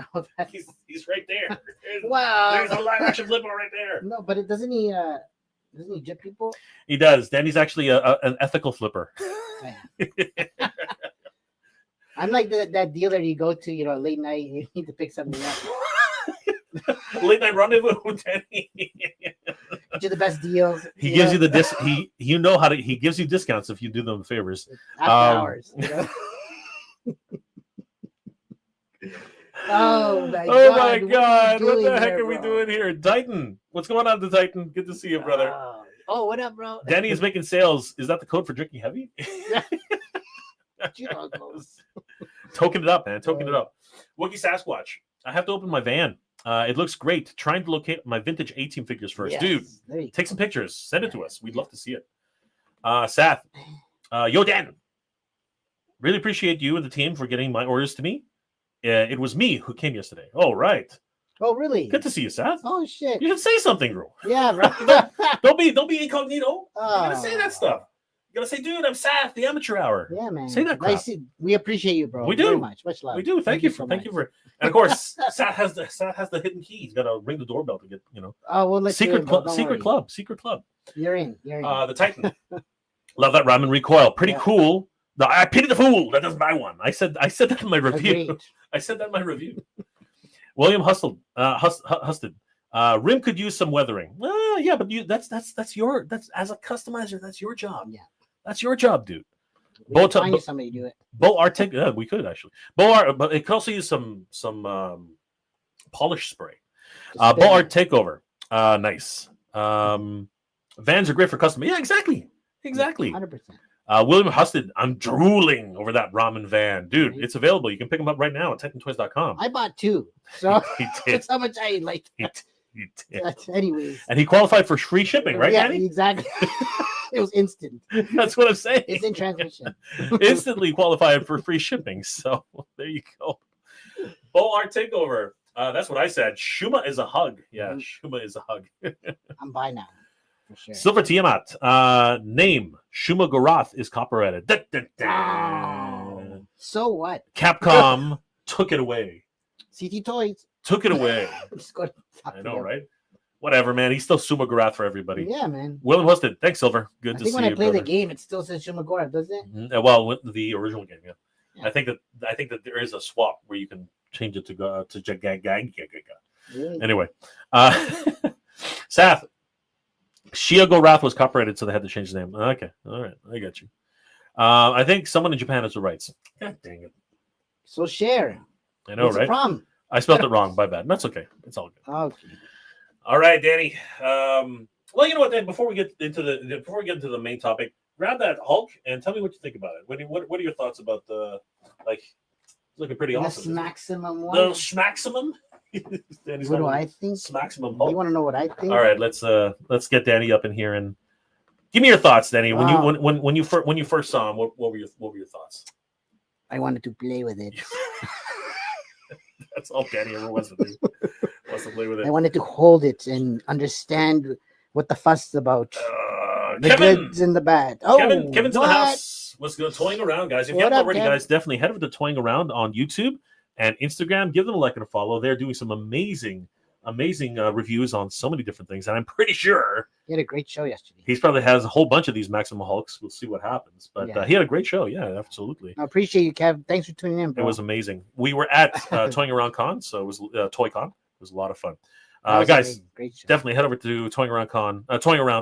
there. Wow. There's a live action flip board right there. No, but it doesn't he Doesn't he jip people? He does. Danny's actually an ethical flipper. I'm like that dealer you go to, late night, you need to pick something up. Late night rendezvous, Danny. Get you the best deals. He gives you the he gives you discounts if you do them favors. After hours. Oh my God! What the heck are we doing here? Titan, what's going on, the Titan? Good to see you, brother. Oh, what up, bro? Danny is making sales. Is that the code for drinking heavy? Token it up, man. Token it up. Wookie Sasquatch. I have to open my van. It looks great. Trying to locate my vintage A-Team figures first. Yes, dude, take some pictures. Send it to us. We'd love to see it. Seth. Yo, Dan. Really appreciate you and the team for getting my orders to me. It was me who came yesterday. Oh, right. Oh, really? Good to see you, Seth. Oh, shit. You should say something, bro. Yeah, right. Don't be incognito. You gotta say that stuff. You gotta say, dude, I'm Seth, the amateur hour. Yeah, man. Say that crap. We appreciate you, bro. We do. Very much love. We do. Thank you for. And of course, Seth has the hidden key. He's got to ring the doorbell to get. Oh, we'll let secret you in, secret club. Secret club. You're in. The Titan. Love that ramen recoil. Pretty cool. No, I pity the fool that doesn't buy one. I said that in my review. Agreed. I said that in my review. William Husted. Rim could use some weathering. Yeah, but that's as a customizer, that's your job. Yeah, that's your job, dude. Find somebody to do it. Bo Artic, we could actually. But it could also use some polish spray. Bo Art Takeover. Nice. Vans are great for custom. Yeah, exactly. 100%. William Husted, I'm drooling over that ramen van. Dude, it's available. You can pick them up right now at TitanToys.com. I bought 2. So he did. That's how much I like. He did. Anyways. And he qualified for free shipping, right, Yeah, Danny? Exactly. It was instant. That's what I'm saying. It's in transmission. Instantly qualified for free shipping. So there you go. Bo Art Takeover. That's what I said. Shuma is a hug. Yeah, Shuma is a hug. I'm by now. For sure. Silver Tiamat. Name Shuma Gorath is copyrighted. So what? Capcom took it away. CT Toys took it away. I know, right? Whatever, man. He's still Shuma Gorath for everybody. Yeah, man. William Husted. Thanks, Silver. Good to see you. When I play the game, it still says Shuma Gorath, doesn't it? Mm-hmm. Well, the original game, yeah. I think that there is a swap where you can change it to Jagag. Anyway, Seth. Shia Gorath was copyrighted, so they had to change the name. Okay, all right, I got you. I think someone in Japan has the rights. God dang it! So share. I know, What's right? The problem? I spelled it wrong. My bad. That's okay. It's all good. Okay. All right, Danny. Well, you know what? Then before we get into the main topic, grab that Hulk and tell me what you think about it. What are your thoughts about the it's looking pretty awesome? The Smaximum one. The Smaximum. What do I think? Maximum Hulk. You want to know what I think? All right, let's get Danny up in here and give me your thoughts, Danny. When you first saw him, what were your thoughts? I wanted to play with it. That's all Danny ever wants to do. Wants to play with it. I wanted to hold it and understand what the fuss is about. The goods and the bad. Oh, Kevin's in the house. Let's go toying around, guys. If you haven't already, guys, definitely head over to Toying Around on YouTube and Instagram. Give them a like and a follow. They're doing some amazing reviews on so many different things, and I'm pretty sure he had a great show yesterday. He probably has a whole bunch of these Maximum Hulks. We'll see what happens, but he had a great show. Yeah, absolutely. I appreciate you, Kev. Thanks for tuning in, bro. It was amazing. We were at Toying Around Con, so it was ToyCon. It was a lot of fun. Guys, definitely head over to Toying Around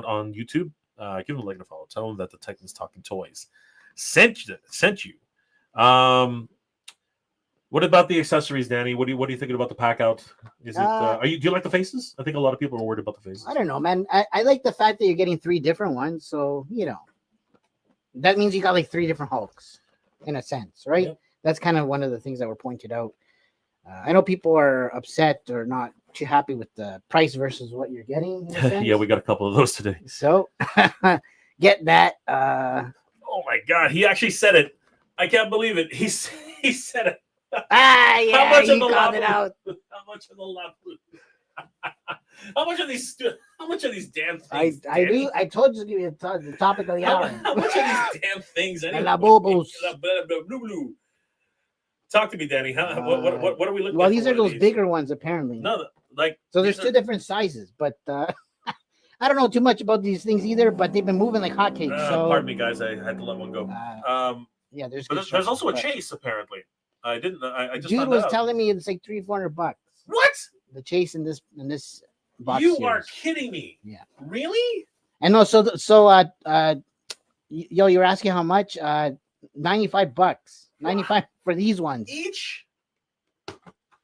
on YouTube. Give them a like and a follow. Tell them that the Titans Talking Toys sent you. What about the accessories, Danny? What are you thinking about the pack out? Is it? Do you like the faces? I think a lot of people are worried about the faces. I don't know, man. I like the fact that you're getting 3 different ones. So that means you got like 3 different Hulks, in a sense, right? Yep. That's kind of one of the things that were pointed out. I know people are upset or not too happy with the price versus what you're getting. Yeah, we got a couple of those today. So get that. Oh my God, he actually said it. I can't believe it. He said it. Yeah, how much you called it out. How much of the love? How much of these damn things? I do. I told you to give you the topic of the hour. How much of these damn things? La bobos. Talk to me, Danny. What are we looking? Well, these are those bigger ones, apparently. No, so there's 2 different sizes, but I don't know too much about these things either, but they've been moving like hotcakes. So Pardon me, guys. I had to let one go. yeah, there's but there's also a chase apparently. I didn't. I just dude found was out. telling me it's like $300-400. What? The chase in this box You series. are kidding me. Yeah. Really? And no, yo, you're asking how much? $95. 95 for these ones. Each?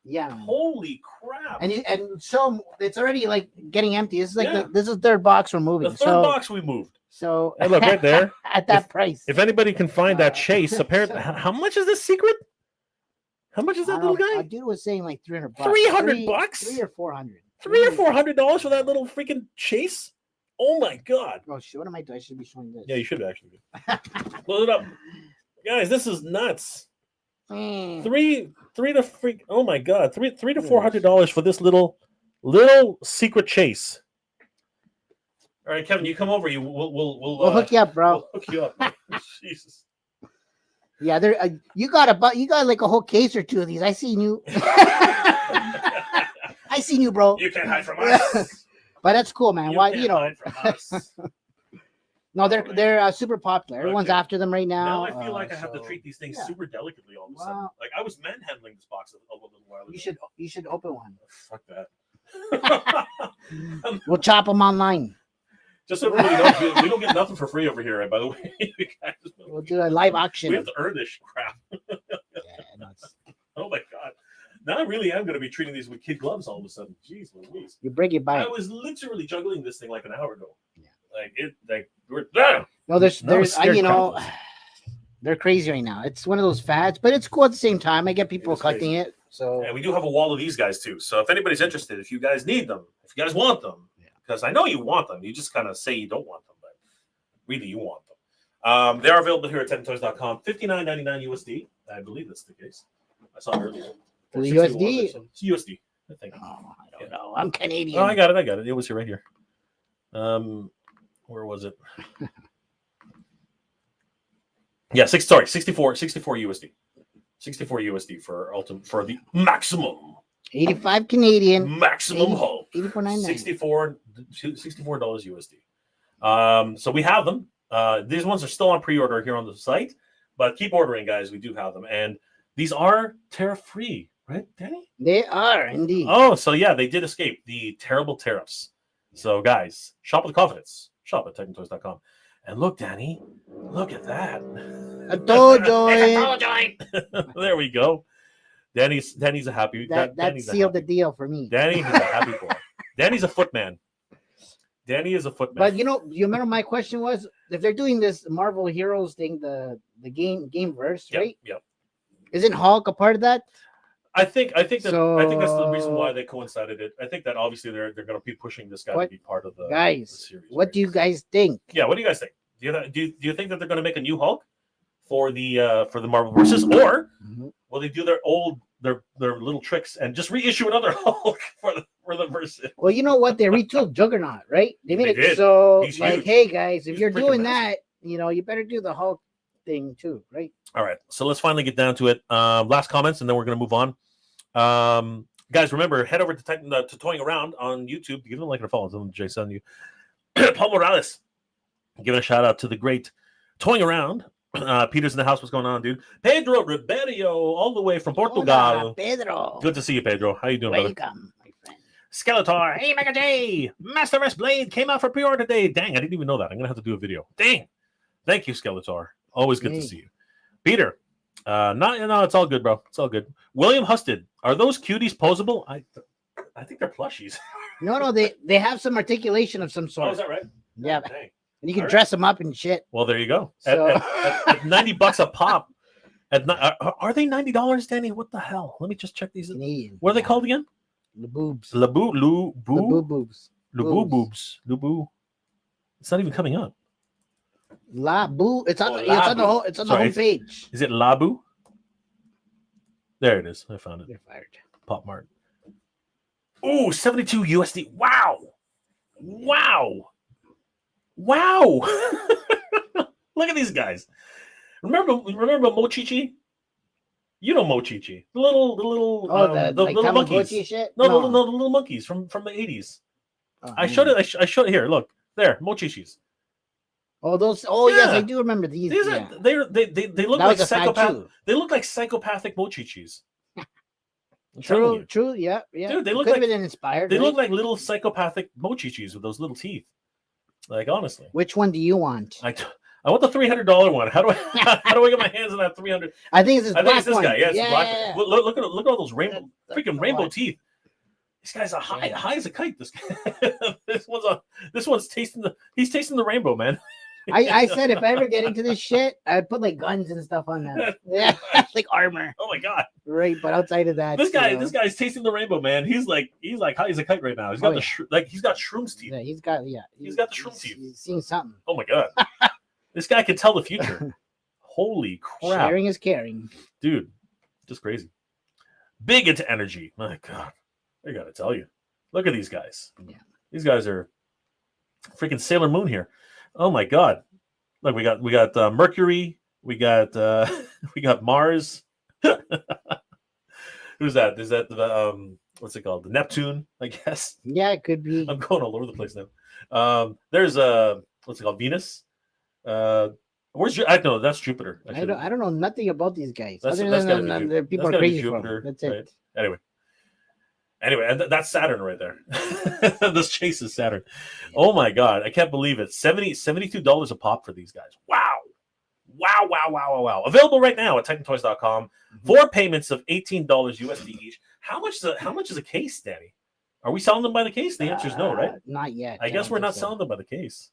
Yeah. Holy crap. And so it's already like getting empty. This is like this is the third box we're moving. The third box we moved. So hey, look right there. At that price. If anybody can find that chase, apparently how much is this secret? How much is that little guy? Dude was saying like $300. $300? $300 or $400. $300 or $400 for that little freaking chase? Oh my god! Oh shit! What am I doing? I should be showing this. Yeah, you should actually. Load it up, guys. This is nuts. Three to freak. Oh my god! Three to $400 for this little secret chase. All right, Kevin, you come over. We'll hook you up, bro. We'll hook you up. Jesus. Yeah, there. You got like a whole case or two of these. I seen you. I seen you, bro. You can't hide from us. But that's cool, man. Why, hide from us. No, they're super popular. Everyone's after them right now. Now I feel like I have to treat these things super delicately all of a sudden. Like I was manhandling this box a little while ago. You should open one. Fuck that. We'll chop them online. Just so everybody knows, we don't get nothing for free over here. By the way, we'll do a live auction. We have to earn this crap. Oh my god! Now I really am going to be treating these with kid gloves all of a sudden. Jeez Louise! You break it by. I was literally juggling this thing like an hour ago. Yeah. We're no, there's they're crazy right now. It's one of those fads, but it's cool at the same time. I get people collecting it. So and we do have a wall of these guys too. So if anybody's interested, if you guys need them, if you guys want them, because I know you want them, you just kind of say you don't want them, but really you want them. They are available here at TechnoToys.com. $59.99 USD. I believe that's the case. I saw it earlier. The USD? It's USD, I think. Oh, I don't know. I'm Canadian. Oh, I got it. It was here right here. Where was it? Yeah, 64 USD. 64 USD for the maximum. 85 Canadian. Maximum Hulk. $64 USD. So we have them. These ones are still on pre-order here on the site, but keep ordering, guys. We do have them, and these are tariff-free, right, Danny? They are indeed. Oh, so yeah, they did escape the terrible tariffs. So, guys, shop with confidence. Shop at TechnoToys.com. And look, Danny, look at that. A toe joint. There we go. Danny's a happy. That sealed the deal for me. Danny is a happy boy. Danny's a footman. Danny is a footman. But you remember my question was, if they're doing this Marvel Heroes thing, the GameVerse, right? Yep. Isn't Hulk a part of that? I think that's the reason why they coincided it. I think that obviously they're going to be pushing this guy to be part of the series. What do you guys think? Yeah, what do you guys think? Do you think that they're going to make a new Hulk for the Marvel versus, or will they do their little tricks and just reissue another Hulk for the versus? Well, you know what? They retooled Juggernaut, right? They made it so like, hey guys, if you're doing that, you better do the Hulk thing too, right? All right, so let's finally get down to it. Last comments, and then we're going to move on. Guys, remember, head over to Toying Around on YouTube. Give them a like and a follow. Tell them Jay sent you. Paul Morales, giving a shout out to the great Toying Around. Peter's in the house. What's going on, dude? Pedro Ribeiro, all the way from Portugal. Hola, Pedro. Good to see you, Pedro. How you doing, Welcome, brother? my friend. Skeletor. Hey, Mega J. Master Race Blade came out for pre-order today. Dang, I didn't even know that. I'm going to have to do a video. Dang. Thank you, Skeletor. Always good to see you. Peter. No, it's all good, bro. It's all good. William Husted. Are those cuties posable? I think they're plushies. No, they have some articulation of some sort. Oh, is that right? Yeah. Oh, dang. And you can dress them up and shit. Well, there you go. So... At $90 a pop. Are they $90, Danny? What the hell? Let me just check these. Canadian. What are they called again? Boobs. Boobs. It's not even coming up. It's on the home page. Is it Labu? There it is. I found it. They're fired. Pop Mart. Ooh, 72 USD. Wow. Look at these guys. Remember Mochichi? You know Mochichi. The little like little monkeys. shit? No, the little monkeys from the 80s. Oh, I showed it. I showed it here. Look there, mochichis. Oh, those. Oh, yes, Yeah. I do remember these. These Yeah. are they look That like was a fact, psychopath. too. They look like psychopathic mochichis. I'm telling True, you. true. Yeah, yeah. Dude, they It look could have like been inspired. they right? look like little psychopathic mochichis with those little teeth. Like honestly, Which one do you want? I want the $300 one. How do I how do I get my hands on that 300? I think it's this I think black it's this one. guy. Yeah, it's the black. yeah. Look at all those rainbow That's freaking the rainbow one. teeth. This guy's high Yeah. high as a kite. This guy. This one's tasting the rainbow, man. I said if I ever get into this shit, I'd put like guns and stuff on them. Yeah, like armor. Oh my god. Right, but outside of that, This guy's tasting the rainbow, man. He's like high as a kite right now. He's got he's got shrooms teeth. Yeah, he's got the shroom teeth. He's seeing something. Oh my god. This guy can tell the future. Holy crap. Sharing is caring. Dude, just crazy. Big into energy. My god. I gotta tell you. Look at these guys. Yeah. These guys are freaking Sailor Moon here. Oh my god. Look, we got Mercury, we got Mars. Who's that? Is that the what's it called? The Neptune, I guess. Yeah, it could be. I'm going all over the place now. There's what's it called? Venus. Where's I know that's Jupiter. I don't know nothing about these guys. That's other gotta than be the people that's are gotta be crazy for Jupiter, them. That's it. right? Anyway, and that's Saturn right there. This chase is Saturn. Yeah. Oh my god, I can't believe it. $72 a pop for these guys. Wow. Available right now at TitanToys.com. 4 payments of $18 USD each. How much is a case, Danny? Are we selling them by the case? The answer is no, right? Not yet. I guess we're not selling them by the case.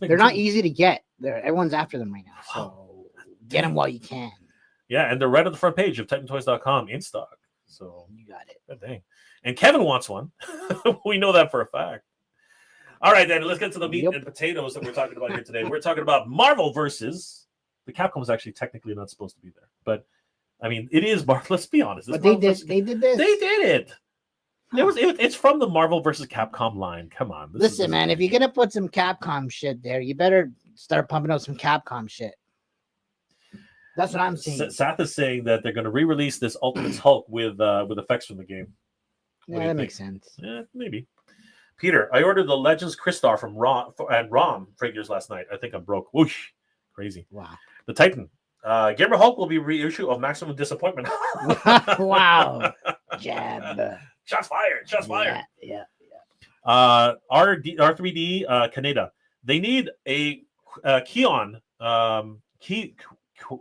They're not easy to get. Everyone's after them right now. So get them while you can. Yeah, and they're right on the front page of TitanToys.com in stock. So you got it. God dang. And Kevin wants one. We know that for a fact. All right, then let's get to the meat and potatoes that we're talking about here today. We're talking about Marvel versus the Capcom is actually technically not supposed to be there, but I mean it is Marvel. Let's be honest. But they did this. They did it. It's from the Marvel versus Capcom line. Come on. Listen, man, if you're gonna put some Capcom shit there, you better start pumping out some Capcom shit. That's what I'm saying. Seth is saying that they're going to re-release this Ultimate Hulk with effects from the game. Yeah, that makes sense. Yeah, maybe. Peter, I ordered the Legends Crystar from ROM figures last night. I think I'm broke. Whoosh. Crazy. Wow. The Titan. Gamer Hulk will be reissue of Maximum Disappointment. Wow. Jab. Shots fired. Yeah. R3D Kaneda. They need a Kion.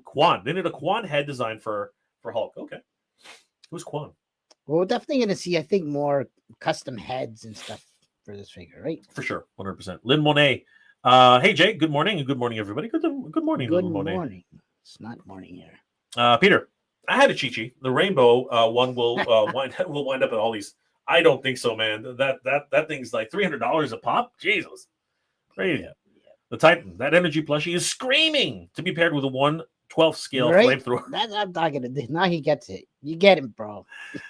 Quan. They need a Quan head design for Hulk. Okay. Who's Quan? Well, we're definitely going to see, I think, more custom heads and stuff for this figure, right? For sure. 100%. Lynn Monet. Hey, Jay. Good morning. And good morning, everybody. Good morning, Good Monet. morning. It's not morning here. Peter, I had a Chi-Chi. The rainbow one will wind up at all these. I don't think so, man. That thing's like $300 a pop. Jesus. Crazy. Yeah. The Titan, that energy plushie is screaming to be paired with a 1/12 scale flamethrower. That's what I'm talking to. Now he gets it. You get him, bro.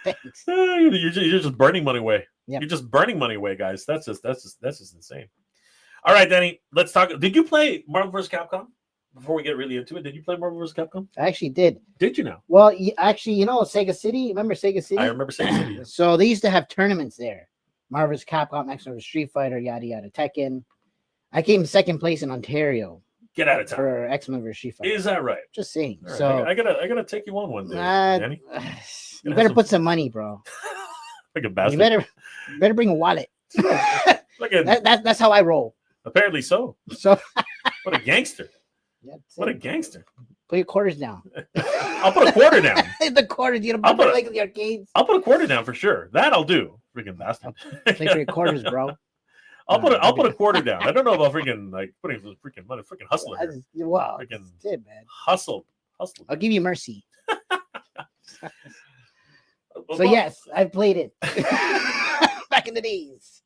Thanks. You're just burning money away. Yep. You're just burning money away, guys. That's just insane. All right, Danny, let's talk. Did you play Marvel vs. Capcom? Before we get really into it, did you play Marvel vs. Capcom? I actually did. Did you now? Well, actually, Sega City. Remember Sega City? I remember Sega City. Yeah. So they used to have tournaments there. Marvel vs. Capcom, X vs. Street Fighter, yada yada, Tekken. I came second place in Ontario. Get out of town for X-Men vs. Street Fighter. Is that right? Just saying. Right. So I gotta take you on one day, Danny. You better put some money, bro. Like a bastard. You better bring a wallet. That's how I roll. Apparently so. So what a gangster. What a gangster. Put your quarters down. I'll put a quarter down. The quarters, you know, like the arcades. I'll put a quarter down for sure. That I'll do. Freaking bastard. Take your quarters, bro. I'll put a quarter down. I don't know about freaking like putting freaking money, freaking hustling. Wow, freaking it, man. Hustle. I'll give you mercy. So yes, I've played it back in the days.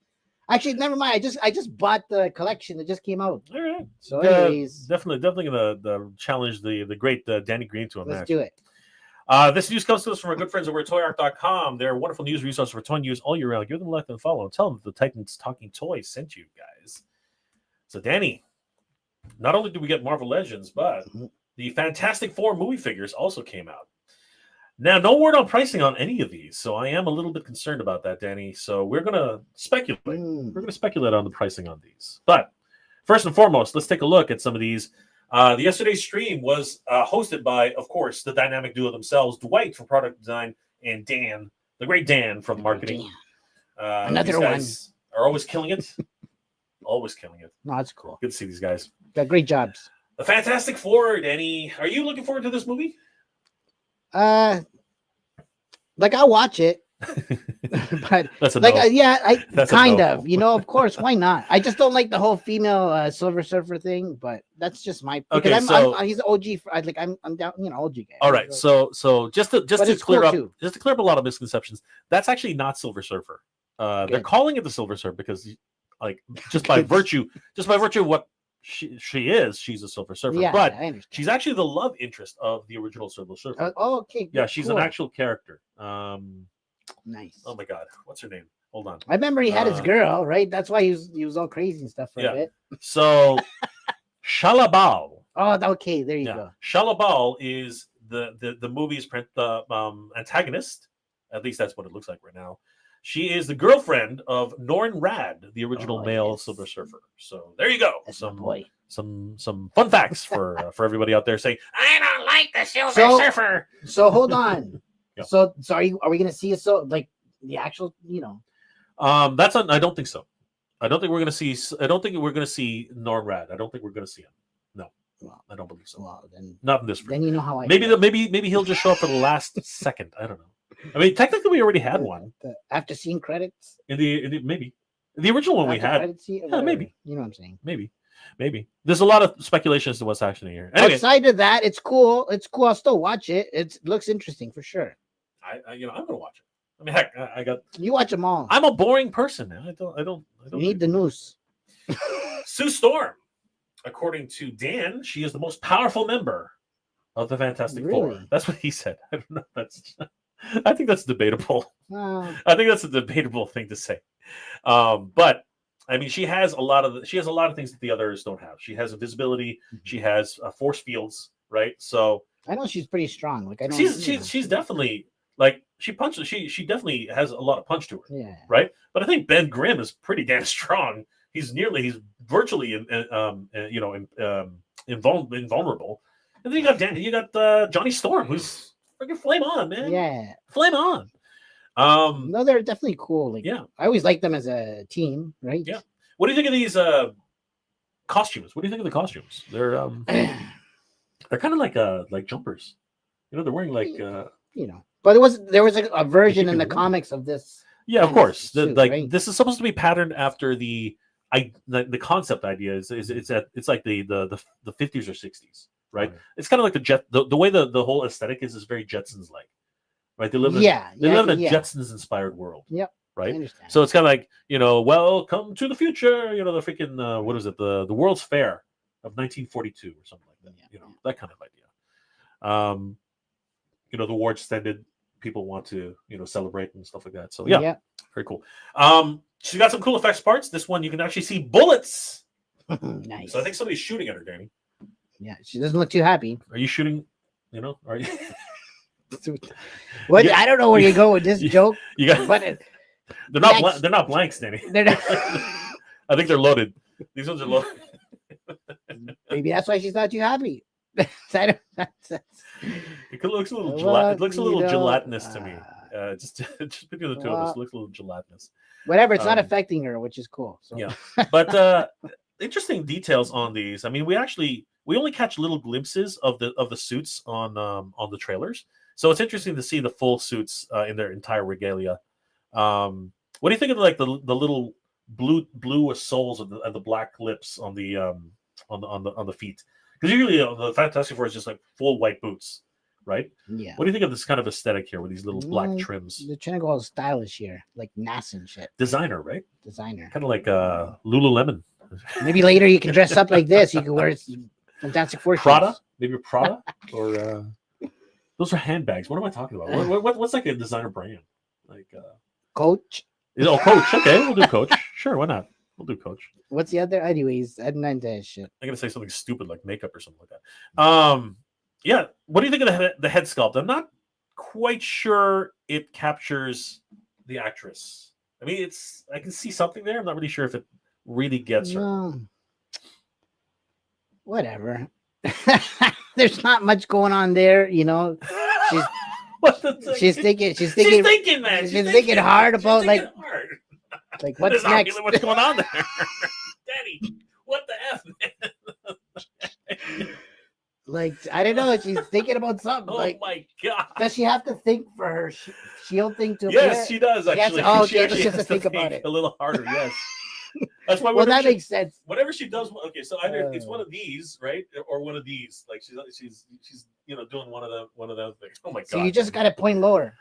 Actually, never mind. I just bought the collection that just came out. All right. So anyways, definitely gonna challenge the great Danny Green to a match. Let's do it. This news comes to us from our good friends over at ToyArt.com. They're a wonderful news resource for toy news all year round. Give them a like and follow and tell them that the Titans Talking Toys sent you guys. So, Danny, not only did we get Marvel Legends, but the Fantastic Four movie figures also came out. Now, no word on pricing on any of these, so I am a little bit concerned about that, Danny. So we're gonna speculate. We're gonna speculate on the pricing on these. But first and foremost, let's take a look at some of these. The yesterday's stream was hosted by, of course, the dynamic duo themselves, Dwight from product design and Dan, the great Dan from marketing. Another these guys one are always killing it. Always killing it. No, that's cool. Good to see these guys. Got great jobs. The Fantastic Four, Danny. Are you looking forward to this movie? Like I'll watch it, but That's a like no. I That's a kind no. of, of course, why not? I just don't like the whole female Silver Surfer thing, but that's just my because Okay, he's OG. I'm down, OG guy. All right, so just to clear cool up too. just to clear up a lot of misconceptions, that's actually not Silver Surfer. They're Good. calling it the Silver Surfer because, like, just by virtue of what she is, she's a Silver Surfer. Yeah, but I understand. she's actually the love interest of the original Silver Surfer. Okay. Yeah, she's cool. an actual character. Nice. Oh my God, what's her name? Hold on. I remember he had his girl, right? That's why he was all crazy and stuff for a bit. So, Shalabal. Oh, okay. There you go. Shalabal is the movie's antagonist. At least that's what it looks like right now. She is the girlfriend of Norrin Rad, the original male Silver Surfer. So there you go. That's my boy. Some fun facts for everybody out there saying, I don't like the Silver Surfer. So hold on. Yeah. So are we gonna see it? So like the actual, I don't think so. I don't think we're gonna see Norrin Rad. I don't think we're gonna see him. No. Well, I don't believe so. Well, then not in this. Then you know how I maybe he'll just show up for the last second. I don't know. I mean, technically, we already had one after seeing credits. In the maybe the original one we had. Maybe you know what I'm saying. Maybe there's a lot of speculation as to what's happening here. Anyway, outside of that, it's cool. It's cool. I'll still watch it. It looks interesting for sure. I'm gonna watch it. I mean, heck, I got you watch them all. I'm a boring person, man. I don't. You need the news. Sue Storm, according to Dan, she is the most powerful member of the Fantastic Four. That's what he said. I don't know. I think that's debatable. I think that's a debatable thing to say. But I mean, she has a lot of things that the others don't have. She has invisibility. She has force fields, right? So I know she's pretty strong. Like I know she's definitely like she punches. She definitely has a lot of punch to her. Yeah. Right. But I think Ben Grimm is pretty damn strong. He's virtually invulnerable. And then you got Johnny Storm, who's freaking flame on, man. Yeah, flame on. No, they're definitely cool. Like, I always like them as a team, right? Yeah. What do you think of these costumes? What do you think of the costumes? They're kind of like jumpers. They're wearing like But there was a version in the comics of this. Yeah, of course. Right? This is supposed to be patterned after the concept idea is it's like the 50s or 60s, right? It's kind of like the way the whole aesthetic is very Jetsons like, right? They live in a Jetsons inspired world. Yep. Right. So it's kind of like welcome to the future. The freaking what is it? The World's Fair of 1942 or something like that. That kind of idea. The war extended. People want to celebrate and stuff like that. So yeah. Very cool. She's got some cool effects parts. This one you can actually see bullets. Nice. So I think somebody's shooting at her, Danny. Yeah, she doesn't look too happy. Are you shooting? Are you? What? I don't know where you go with this joke. You got. But they're not blanks, Danny. They're not. I think they're loaded. These ones are loaded. Maybe that's why she's not too happy. It looks a little gelatinous to me. Just between the two of us, it looks a little gelatinous. Whatever, it's not affecting her, which is cool. So. Yeah, but interesting details on these. I mean, we only catch little glimpses of the suits on the trailers, so it's interesting to see the full suits in their entire regalia. What do you think of like the little blue soles of the black lips on the feet? Because usually the Fantastic Four is just like full white boots, right? Yeah. What do you think of this kind of aesthetic here with these little black trims? They're trying to go all stylish here, like NASA and shit. Designer, right? Designer. Kind of like Lululemon. Maybe later you can dress up like this. You can wear Fantastic Four Prada, shoes. maybe Prada, or those are handbags. What am I talking about? What's like a designer brand? Like Coach. Coach. Okay, we'll do Coach. Sure, why not? We'll do Coach. What's the other? Anyways, I'm not into that shit. I'm gonna say something stupid like makeup or something like that. Yeah. What do you think of the head sculpt? I'm not quite sure it captures the actress. I mean, I can see something there. I'm not really sure if it really gets her. No. Whatever. There's not much going on there, you know. She's thinking, man. She's thinking hard about hard. Like what's There's not next? really what's going on there, Daddy? What the f, man? Like I don't know. She's thinking about something. Oh like, my god! Does she have to think for her? She'll think to. Yes, she does actually. She actually has to think about it a little harder. Yes. That's why. Well, that makes sense. Whatever she does, okay. So either it's one of these, right, or one of these. Like she's doing one of those things. Oh my god! So you just got to point lower.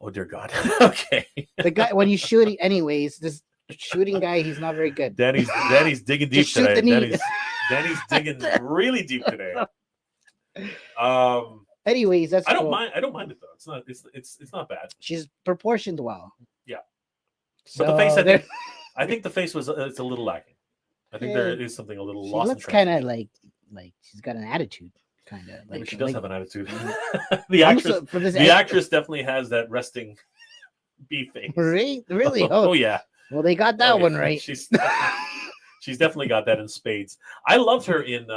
Oh dear God. Okay. The guy when you shoot, anyways, this shooting guy, he's not very good. Danny's digging deep today. Danny's digging really deep today. Anyways, that's. I don't mind it though. It's not bad. She's proportioned well. Yeah. So but the face, I think the face it's a little lacking. I think there is something a little lost. She looks kind of like she's got an attitude, kind of. Like, she does have an attitude. the actress definitely has that resting bee face. Really? Oh yeah. Well, they got that one right. She's definitely got that in spades. I loved her in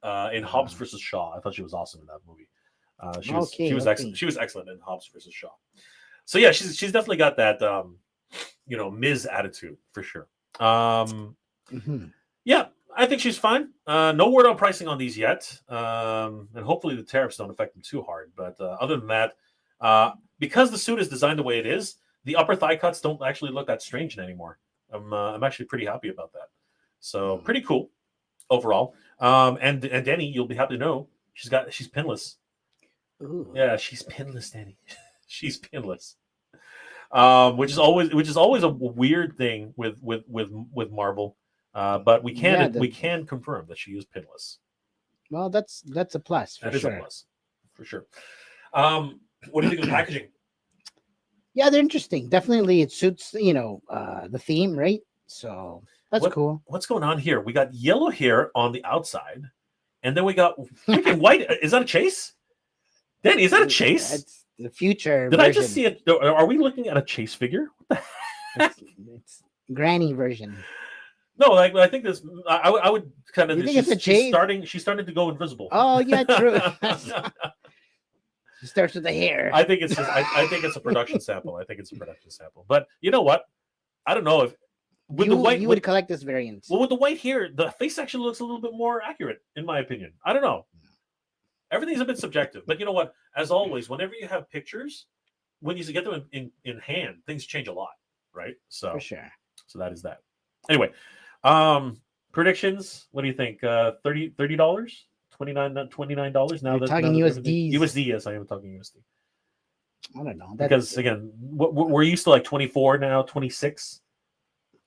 Hobbs versus Shaw. I thought she was awesome in that movie. She was excellent. She was excellent in Hobbs versus Shaw. So yeah, she's definitely got that Ms. attitude for sure. Yeah, I think she's fine. No word on pricing on these yet, and hopefully the tariffs don't affect them too hard. But other than that, because the suit is designed the way it is, the upper thigh cuts don't actually look that strange anymore. I'm actually pretty happy about that. So pretty cool overall. And Danny, you'll be happy to know she's pinless. Ooh. Yeah, she's pinless, Danny. She's pinless. Which is always a weird thing with Marvel. But we can confirm that she is pinless. Well, that's a plus for sure. That is a plus for sure. What do you think of the packaging? Yeah, they're interesting. Definitely, it suits the theme, right? So that's cool. What's going on here? We got yellow hair on the outside, and then we got freaking white. Is that a chase? Danny, is that a chase? That's the future. Did I just see it? Are we looking at a chase figure? What the heck? It's granny version. No, I think this. I would kind of. You think it's a chase? She's starting to go invisible. Oh yeah, true. She starts with the hair. I think it's a production sample. But you know what? I don't know if the white you would collect this variant. Well, with the white hair, the face actually looks a little bit more accurate, in my opinion. I don't know. Everything's a bit subjective, but you know what? As always, whenever you have pictures, when you get them in hand, things change a lot, right? So for sure. So that is that. Anyway, predictions. What do you think? $30, $29 now. You're talking USD. USD, yes, I am talking USD. I don't know. Because again, we're used to like 24 now, 26.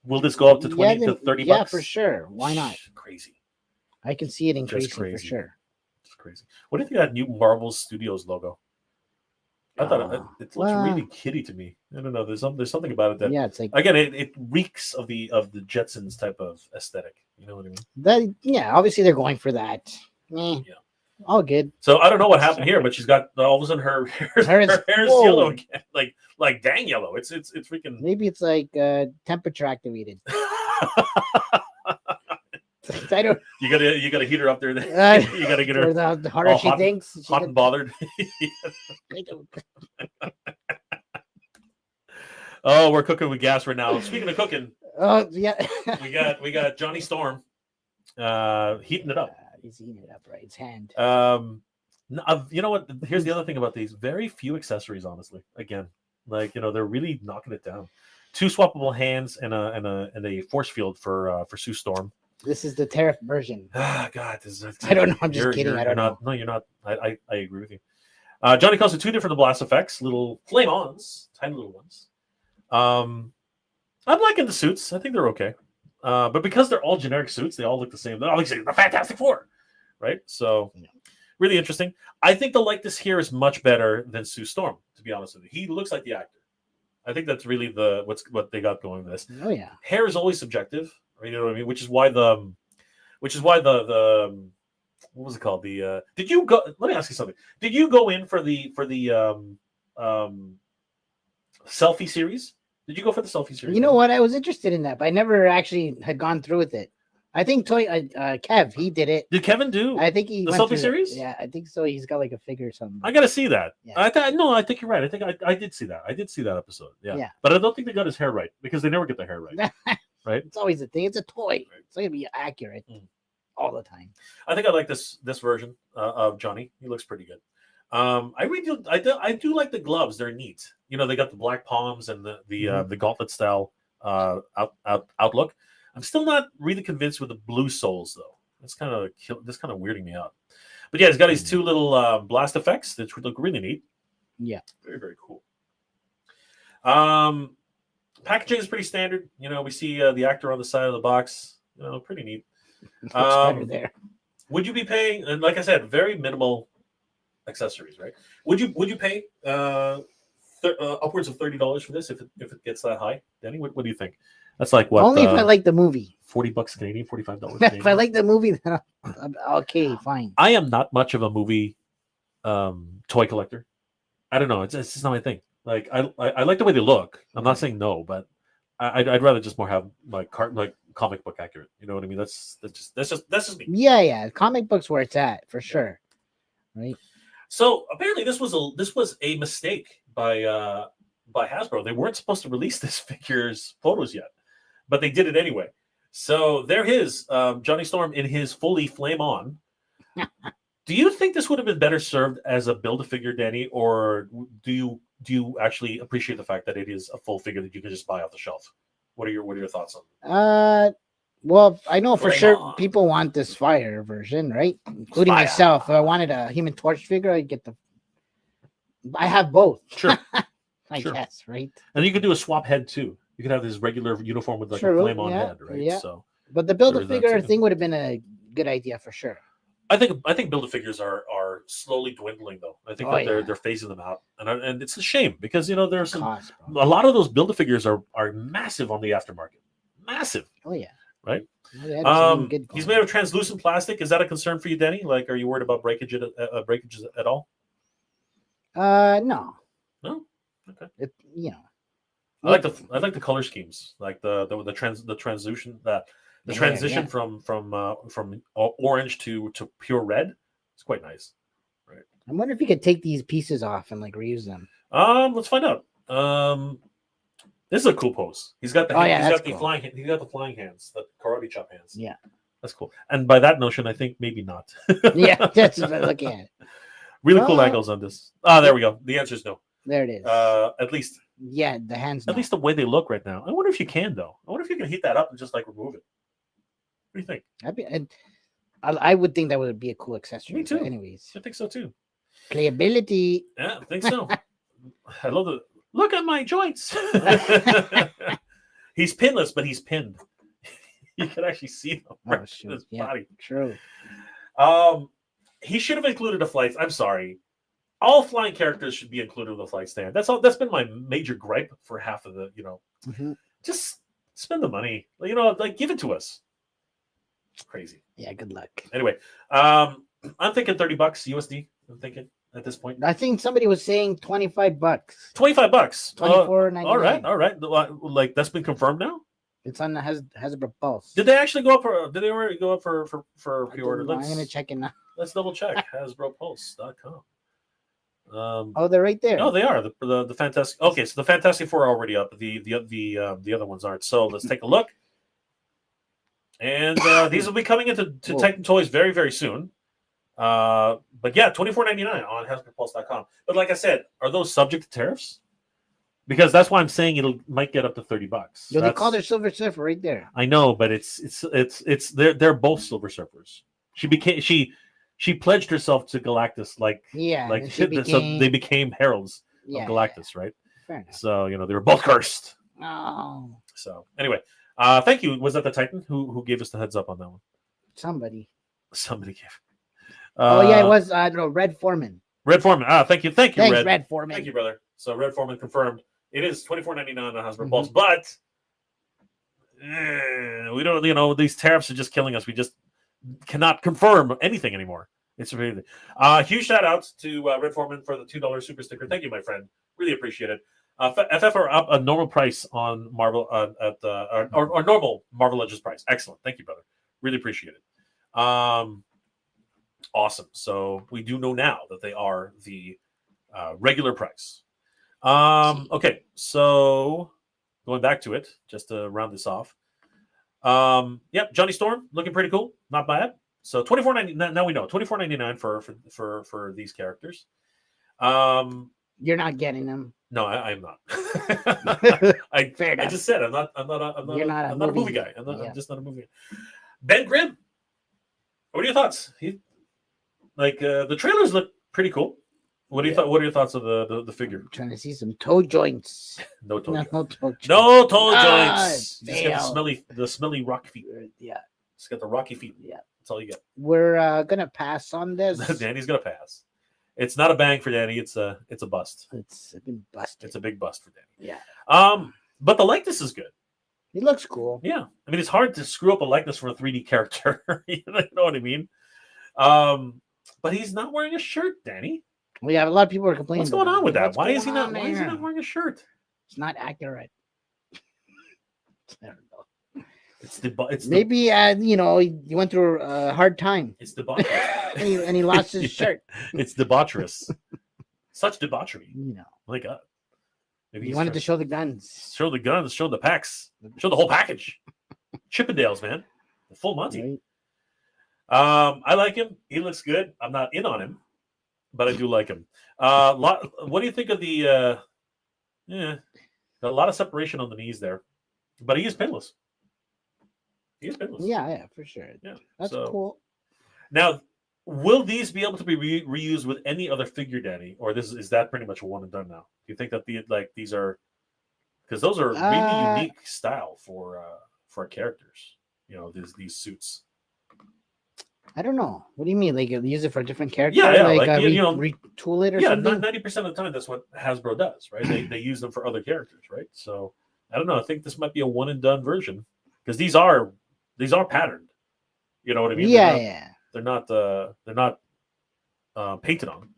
Will this go up to 20 to 30 bucks? Yeah, for sure. Why not? Crazy. I can see it increasing for sure. It's crazy. What do you think of that new Marvel Studios logo? I thought it looks really kiddie to me. I don't know. There's something about it that it's like again it reeks of the Jetsons type of aesthetic. You know what I mean? Obviously they're going for that. Yeah. All good. So I don't know what happened here, but she's got all of a sudden her hair is yellow again, like dang yellow. It's freaking. Maybe it's like temperature activated. I don't. You gotta heat her up there. You gotta get her. The harder she thinks, hot and bothered. Oh, we're cooking with gas right now. Speaking of cooking, oh yeah, we got Johnny Storm, heating it up. He's heating it up, right? His hand. You know what? Here's the other thing about these: very few accessories, honestly. Again, they're really knocking it down. 2 swappable hands and a force field for Sue Storm. This is the tariff version. Ah, God, I don't know. I'm just kidding. I don't know. No, you're not. I agree with you. Johnny comes with 2 different blast effects, little flame-ons, tiny little ones. I'm liking the suits. I think they're okay. But because they're all generic suits, they all look the same. They're all the Fantastic Four, right? So, really interesting. I think the likeness here is much better than Sue Storm, to be honest with you. He looks like the actor. I think that's really what they got going with this. Oh yeah. Hair is always subjective, right? You know what I mean? Which is why the what was it called? The did you go? Let me ask you something. Did you go in for the selfie series? Did you go for the selfie series? You know what? I was interested in that, but I never actually had gone through with it. I think Kev, he did it. Did Kevin do? I think he the went selfie through series. Yeah, I think so. He's got like a figure or something. I gotta see that. Yeah. I think you're right. I think I did see that. I did see that episode. Yeah. But I don't think they got his hair right because they never get their hair right. Right? It's always a thing. It's a toy. It's going to be accurate all the time. I think I like this version of Johnny. He looks pretty good. I do like the gloves. They're neat. You know, they got the black palms and the gauntlet style outlook. I'm still not really convinced with the blue soles though. That's kind of weirding me out. But yeah, he's got these two little blast effects that look really neat. Yeah, very very cool. Packaging is pretty standard. You know, we see the actor on the side of the box. You know, pretty neat. better there. Would you be paying? And like I said, very minimal accessories, right? Would you pay upwards of $30 for this if it gets that high? Danny, what do you think? That's like what? Only if I like the movie. $40 Canadian, $45 If I like the movie, then okay, fine. I am not much of a movie toy collector. I don't know. It's just not my thing. Like I like the way they look. I'm not saying no, but I'd rather just more have like comic book accurate. You know what I mean? That's just me. Yeah. Comic books where it's at for sure. Right. So apparently this was a mistake by Hasbro. They weren't supposed to release this figure's photos yet, but they did it anyway. So there his Johnny Storm in his fully flame on. Do you think this would have been better served as a build-a-figure, Danny, or do you actually appreciate the fact that it is a full figure that you can just buy off the shelf? What are your thoughts on? Well, I know for Flame sure on. people want this fire version, right? Including myself. If I wanted a Human Torch figure, I'd get I have both. Sure. I guess, right? And you could do a swap head too. You could have this regular uniform with like a flame on head, right? Yeah. So, but the build-a-figure thing would have been a good idea for sure. I think build-a-figures are slowly dwindling though. I think they're phasing them out, and it's a shame because you know there's a lot of those build-a-figures are massive on the aftermarket, massive. Oh yeah, right. Well, he's made of translucent plastic. Is that a concern for you, Denny? Like, are you worried about breakages at all? No. No. Okay. I like the color schemes, like the transition from orange to pure red. It's quite nice, right? I wonder if you could take these pieces off and like reuse them. Let's find out. This is a cool pose. He's got the flying hands, the karate chop hands. Yeah, that's cool. And by that notion, I think maybe not. Yeah, that's what I'm looking at. Really cool angles on this. There we go. The answer is no. There it is. At least. Yeah, the hands. At least the way they look right now. I wonder if you can though. I wonder if you can heat that up and just like remove it. What do you think? I would think that would be a cool accessory. Me too. Anyways, I think so too. Playability. Yeah, I think so. I love the look at my joints. He's pinless, but he's pinned. You can actually see them right in his body. True. He should have included a flight. I'm sorry. All flying characters should be included with a flight stand. That's all. That's been my major gripe for half of the. Just spend the money. Like give it to us. It's crazy. Yeah. Good luck. Anyway, I'm thinking $30 USD. I'm thinking at this point. I think somebody was saying $25. $25. $24.99. All right. Like that's been confirmed now. It's on the Hasbro Pulse. Did they actually go up for? Did they already go up for pre-order? I'm gonna check it now. Let's double check. HasbroPulse.com. They're right there. No, they are the Fantastic. Okay, so the Fantastic Four are already up. The other ones aren't. So let's take a look. And these will be coming into Titan Toys very very soon. But yeah, $24.99 on HasbroPulse.com. But like I said, are those subject to tariffs? Because that's why I'm saying might get up to $30. Yo, they call their Silver Surfer right there. I know, but it's they're both Silver Surfers. She pledged herself to Galactus, so they became heralds of Galactus, right? Fair enough. So they were both cursed. Oh. So anyway, thank you. Was that the Titan who gave us the heads up on that one? Somebody gave. It was Red Foreman. Red Foreman. Thank you, Thanks, Red Foreman. Thank you, brother. So Red Foreman confirmed. It is $24.99 on Hasbro Pulse, but we don't. These tariffs are just killing us. cannot confirm anything anymore. It's really huge shout outs to Red Foreman for the $2 super sticker. Thank you, my friend. Really appreciate it. FF are up a normal price on Marvel or normal Marvel Legends price. Excellent. Thank you, brother. Really appreciate it. Awesome. So we do know now that they are the regular price. Okay, so going back to it, just to round this off. Yep, Johnny Storm looking pretty cool. Not bad. So $24.99. Now we know $24.99 for these characters. You're not getting them. No, I'm not. I just said I'm not a movie guy. I'm just not a movie guy. Ben Grimm. What are your thoughts? The trailers look pretty cool. What are your thoughts of the figure? I'm trying to see some toe joints. No toe joints. No toe joints. No toe joints. Just got the smelly rocky feet. Yeah. Just got the rocky feet. Yeah. That's all you get. We're gonna pass on this. Danny's gonna pass. It's not a bang for Danny. It's a bust. It's been busted. It's a big bust for Danny. Yeah. But the likeness is good. It looks cool. Yeah. I mean, it's hard to screw up a likeness for a 3D character. You know what I mean? But he's not wearing a shirt, Danny. We have a lot of people are complaining. What's going on with that? Why is he not wearing a shirt? It's not accurate. I don't know. Maybe you went through a hard time. It's debaucherous. and he lost his shirt. It's debaucherous. Such debauchery. My God. Maybe he wanted to show the guns. Show the guns. Show the packs. Show the whole package. Chippendales, man. The full Monty. Right. I like him. He looks good. I'm not in on him, but I do like him. What do you think of the? A lot of separation on the knees there, but he is pinless. Yeah, for sure. Yeah, that's cool. Now, will these be able to be reused with any other figure, Danny, or is that pretty much a one and done now? Do you think that these are, because those are really unique style for characters? These suits. I don't know. What do you mean? Like use it for a different character? Yeah. Retool it or something? 90% of the time that's what Hasbro does, right? They use them for other characters, right? So I don't know. I think this might be a one and done version because these are patterned. You know what I mean? Yeah, they're not painted on,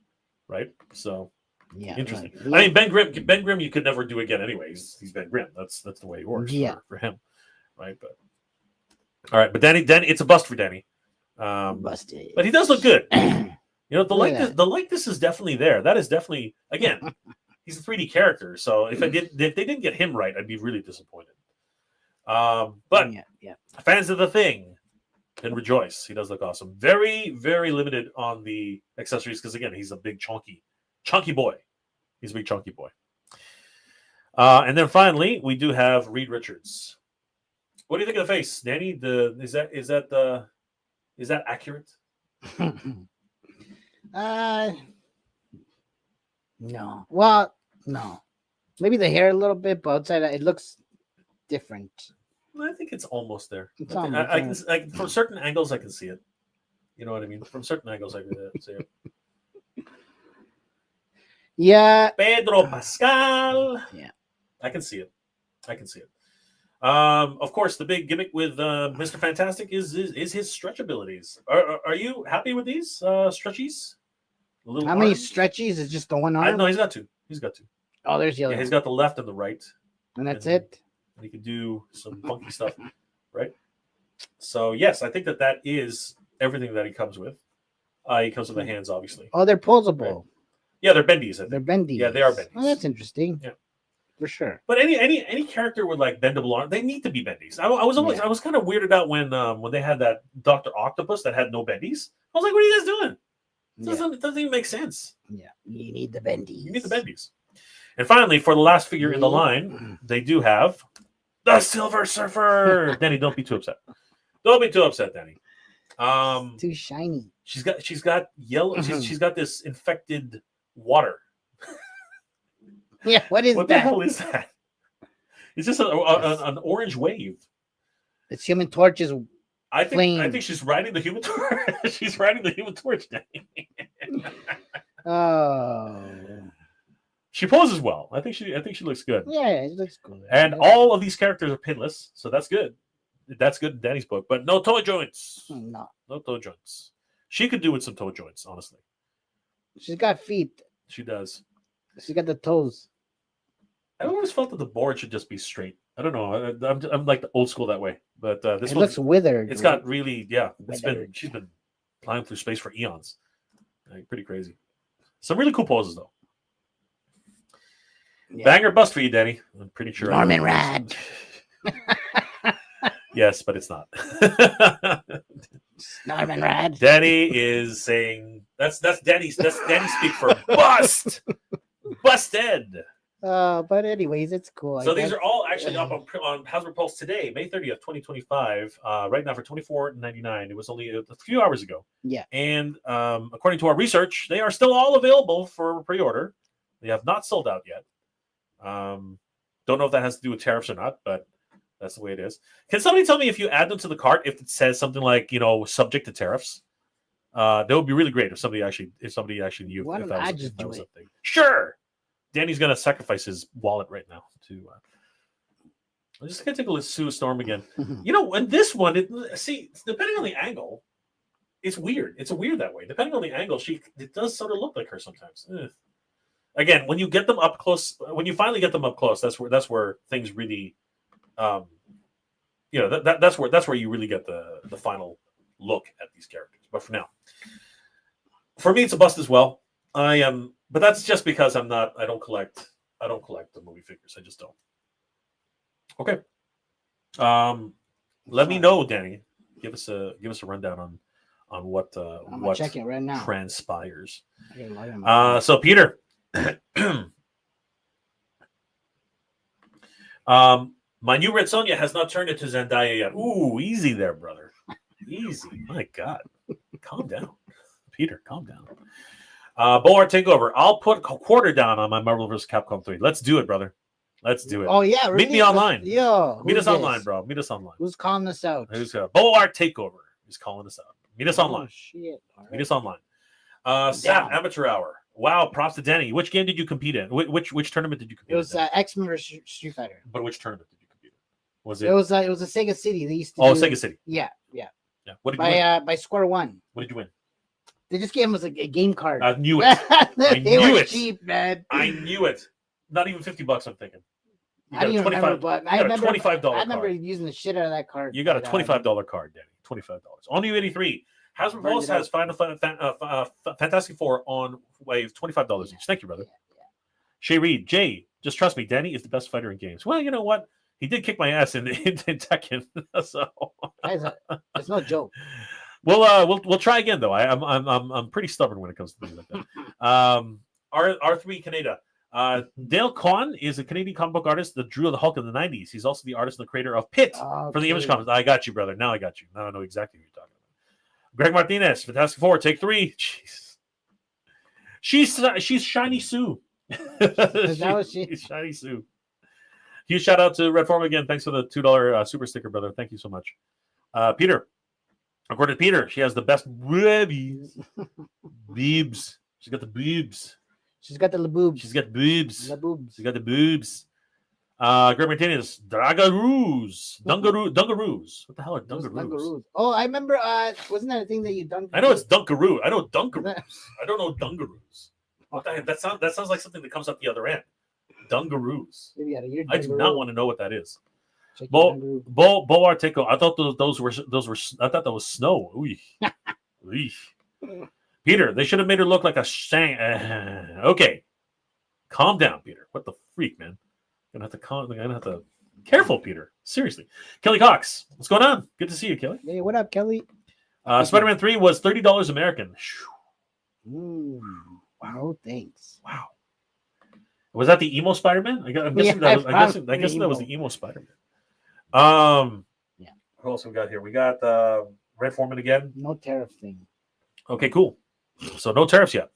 right? So interesting. I mean, Ben Grimm, you could never do again, anyways. He's Ben Grimm. That's the way it works for him, right? But all right, but Danny, it's a bust for Danny. Busted. But he does look good. The likeness is definitely there. That is definitely, again, he's a 3D character. So if they didn't get him right, I'd be really disappointed. But fans of the thing can rejoice. He does look awesome. Very, very limited on the accessories because again, he's a big chunky boy. He's a big chunky boy. And then finally, we do have Reed Richards. What do you think of the face, Danny? Is that accurate? No. Well, no. Maybe the hair a little bit, but outside it looks different. I think it's almost there. I can, from certain angles, I can see it. You know what I mean? From certain angles, I can see it. Yeah. Pedro Pascal. Yeah. I can see it. Of course, the big gimmick with Mr. Fantastic is his stretch abilities. Are you happy with these stretchies? How many stretchies? Is just the one arm? No, he's got two. Oh, there's the other. Yeah, he's got the left and the right. And that's it? And he can do some funky stuff, right? So, yes, I think that is everything that he comes with. He comes with the hands, obviously. Oh, they're posable. Right. Yeah, they're bendies. They're bendies. Yeah, they are bendies. Oh, that's interesting. Yeah. For sure. But any character with like bendable arm, they need to be bendies. I was kind of weirded out when they had that Dr. Octopus that had no bendies. I was like, what are you guys doing? It doesn't even make sense. Yeah, you need the bendies. And finally, for the last figure in the line, they do have the Silver Surfer. Danny, don't be too upset. Danny. Too shiny. She's got yellow. She's got this infected water. Yeah, what the hell is that? It's just an orange wave. It's Human Torch's I think she's riding the Human Torch. She's riding the Human Torch, Danny. Oh. She poses well. I think she looks good. Yeah, it looks good. And all of these characters are pinless, so that's good. That's good in Danny's book, but no toe joints. No. No toe joints. She could do with some toe joints, honestly. She's got feet. She does. She got the toes. I always felt that the board should just be straight. I don't know. I'm like the old school that way, but this It one looks withered. it's got really Withered. she's been flying through space for eons. Like, pretty crazy. Some really cool poses though. Yeah. Banger bust for you, Danny. I'm pretty sure. Norman Rad. Yes, but it's not. Norman Rad. Danny is saying that's Danny speak for bust. Busted. But anyways, it's cool. So these are all actually up on Hasbro Pulse today, May 30th, 2025. Right now for $24.99. It was only a few hours ago. Yeah. And according to our research, they are still all available for pre-order. They have not sold out yet. Don't know if that has to do with tariffs or not, but that's the way it is. Can somebody tell me if you add them to the cart, if it says something like, subject to tariffs? That would be really great if somebody actually knew. Why if don't that I was, just if that do was it? a thing. Sure. Danny's gonna sacrifice his wallet right now to. I'm just gonna take a look at Sue Storm again. And this one, depending on the angle, it's weird. It's weird that way. Depending on the angle, it does sort of look like her sometimes. Again, when you get them up close, when you finally get them up close, that's where things really, that's where you really get the final look at these characters. But for me, it's a bust as well. But that's just because I don't collect the movie figures. I just don't. Okay. Let me know, Danny. Give us a rundown on what check it right now. transpires. Okay, So Peter, my new Red Sonja has not turned into Zendaya yet. Ooh, easy there, brother. Easy. My God. Calm down. Peter, calm down. Boar takeover. I'll put a quarter down on my Marvel vs. Capcom 3. Let's do it, brother. Let's do it. Oh yeah, really? Meet me online. Yo, meet us online, bro. Meet us online. Who's calling us out? Boar takeover is calling us out. Meet us online. Shit. Right. Meet us online. Sap Amateur Hour. Wow, props to Danny. Which game did you compete in? Which tournament did you compete in? It was X-Men vs. Street Fighter. But which tournament did you compete in? Was it? It was a Sega City. They used to. Sega City. Yeah. What did you win? By Square One. What did you win? They just gave us a game card. I knew it. They were cheap, man. I knew it. Not even $50. I'm thinking. I don't even remember, but I remember $25. I remember using the shit out of that card. You got a $25 card, Danny. $25. On U83. Hasbro Pulse has Fantastic Four on Wave. $25 each. Thank you, brother. Yeah. Shay Reed. Jay, just trust me. Danny is the best fighter in games. Well, you know what? He did kick my ass in Tekken. So Guys, it's no joke. We'll try again though. I'm pretty stubborn when it comes to things like that. R3 Canada. Dale Kwan is a Canadian comic book artist that drew the Hulk in the 90s. He's also the artist and the creator of Pit for the Image Comics. I got you, brother. Now I got you. Now I know exactly who you're talking about. Greg Martinez, Fantastic Four, take 3. Jeez. She's Shiny Sue. She's Shiny Sue. Huge shout out to Red Form again. Thanks for the $2 super sticker, brother. Thank you so much. Peter. According to Peter, she has the best boobs. Boobs. She's got the boobs. She's got the boobs. She's got boobs. The boobs. She's got the boobs. Greg Martinez, Dungaroos. What the hell are Dungaroos? Oh, I remember. Wasn't that a thing that you dunked? I know it's Dunkaroo. I know Dunkaroos. I don't know Dungaroos. What the heck? That sounds like something that comes up the other end. Dungaroos. I do not want to know what that is. Bo Artico. I thought those were. I thought that was snow. Peter, they should have made her look like a shang. Okay, calm down, Peter. What the freak, man? Gonna have to. Careful, Peter. Seriously, Kelly Cox. What's going on? Good to see you, Kelly. Hey, what up, Kelly? Spider-Man 3 was $30 American. Ooh, wow, thanks. Wow. Was that the emo Spider-Man? I'm guessing that was the emo Spider-Man. Yeah. What else we got here? We got Red Foreman again. No tariff thing. Okay, cool. So no tariffs yet.